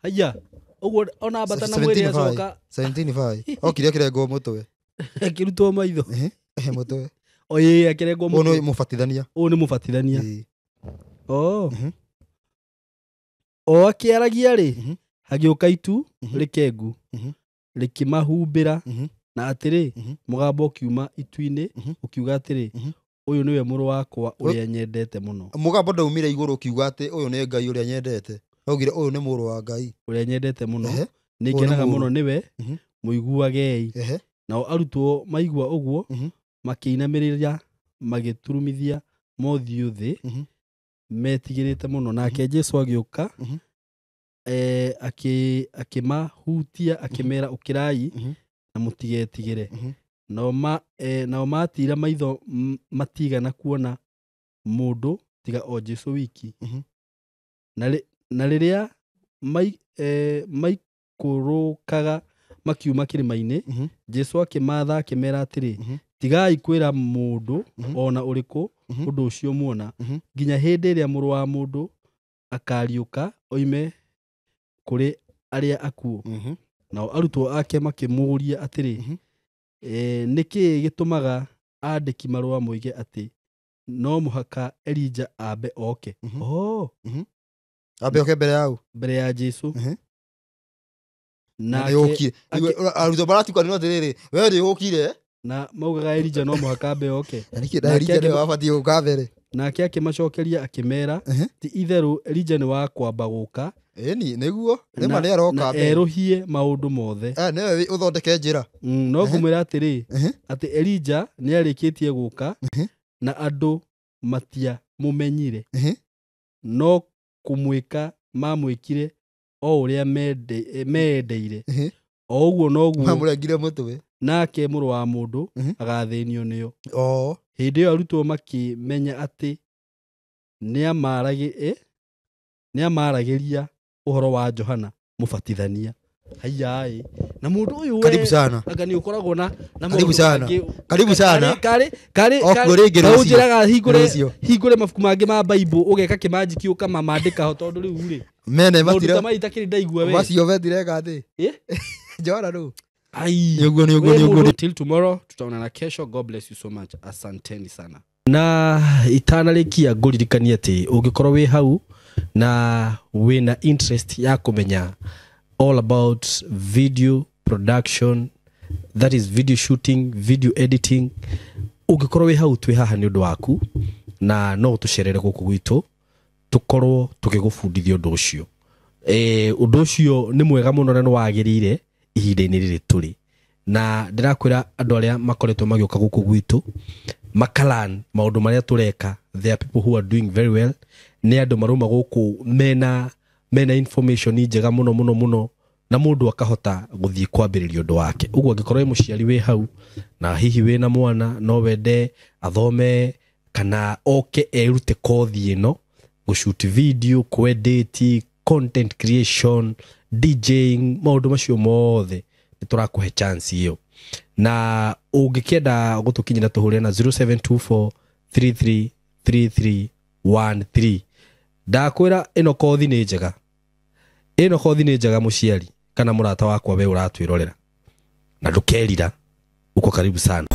Haya ũguo ona mbata na mwĩrĩ acoka 17:5. Okire kĩrengo mũtwe. Akĩrutwo maitho. Mũtwe. Oye akĩrengwo mũtwe. Ũyũ nĩ mũbatithania. Ũyũ nĩ mũbatithania. O akĩaragia rĩ hagĩũka itu rĩkengu rĩkĩmahumbĩra na atiri mugambo kiuma itu-ini ukiuga atiri uyu niwe muru wakwa uria nyendete muno. Mugambo ndaumire iguru ukiuga ati uyu ni Ngai uria nyendete. Ogire uyu ni muru wa Ngai uria nyendete muno. Ningenaga muno niwe muiguagei. Nao arutwo maigua uguo makiinamiriria magiturumithia mothiu thi metigirite muno. Nake Jesu agiuka akimahutia akimera ukirai na mutigetigire. Nao matira maitho matigana kuona mundu tiga o Jesu wiki. Na riria maikurukaga makiuma kirima-ini Jesu akimatha akimera atiri tigai kwira mundu ona uriku undu ucio muona nginya hindi iria muru wa mundu akariuka oime kuri aria akuo. Nao arutwo ake makimuria atiri niki gitumaga andiki marua moige ati no muhaka Elijah abe oke. Abe oke mbere ya Jesu. Na yoki arutwo baratuka ni atiriri we ri ukire na maugaga Elijah no muhaka abe oke. Niki Elijah ni wabati uka mbere. Nake akimacokeria akimera ti itheru Elijah ni wa kwamba guka. Ni niguo rima ni aroka mbere. Eruhie maundu mothe. Niwe uthondeke njira. No ngumwira atiri ati Elijah ni arikitie guka na andu matia mumenyire. No kumwika mamwikire o uria mendeire. O uguo noguo mamurengire mutwe. Nake muru wa mundu agathinio nio. Hindi iyo arutwo makimenya ati niamaragiria uhoro wa Johana mubatithania. Hayai na mundu uyu we karibu sana anga ni ukoragwo na karibu sana kari ujiraga hingure mafuku mangi ma Bible ugeka kimanjiki ukama mandika ho tondu riu ri mene matira maitakiri ndaigua we wacio vethirenga ati Jora ru niguo till tomorrow tutaonana kesho. God bless you so much. Asanteni sana. Na itanarikia nguririkania ati ungikorwo wi hau na wina interest ya kumenya all about video production, that is video shooting, video editing, ungikorwo wi hau twi haha ni undu waku na no tucerere guku gwitu tukorwo tukigufundithia undu ucio. Undu ucio ni mwega muno na ni wagirire ihinda-ini riri turi na ndirakwira andu aria makoretwo magioka guku gwitu makalan maundu maria tureka. There are people who are doing very well. Ni andu maruma guku mena information njega muno na mundu akahota guthii kwambiriria undu wake. Uguo ngikorwo muciari wi hau na hihi wina mwana no wende athome kana oke erute kothi ino gushoot video, edit, content creation, DJing, maundu macio mothe niturakuhe chance iyo. Na ungikienda gutukinyira tuhure na 0724333313. Ndakwira ino kothi ni njega. Ino kothi ni njega muciari kana murata wakwa we uratwirorera na ndukerira uko karibu sana.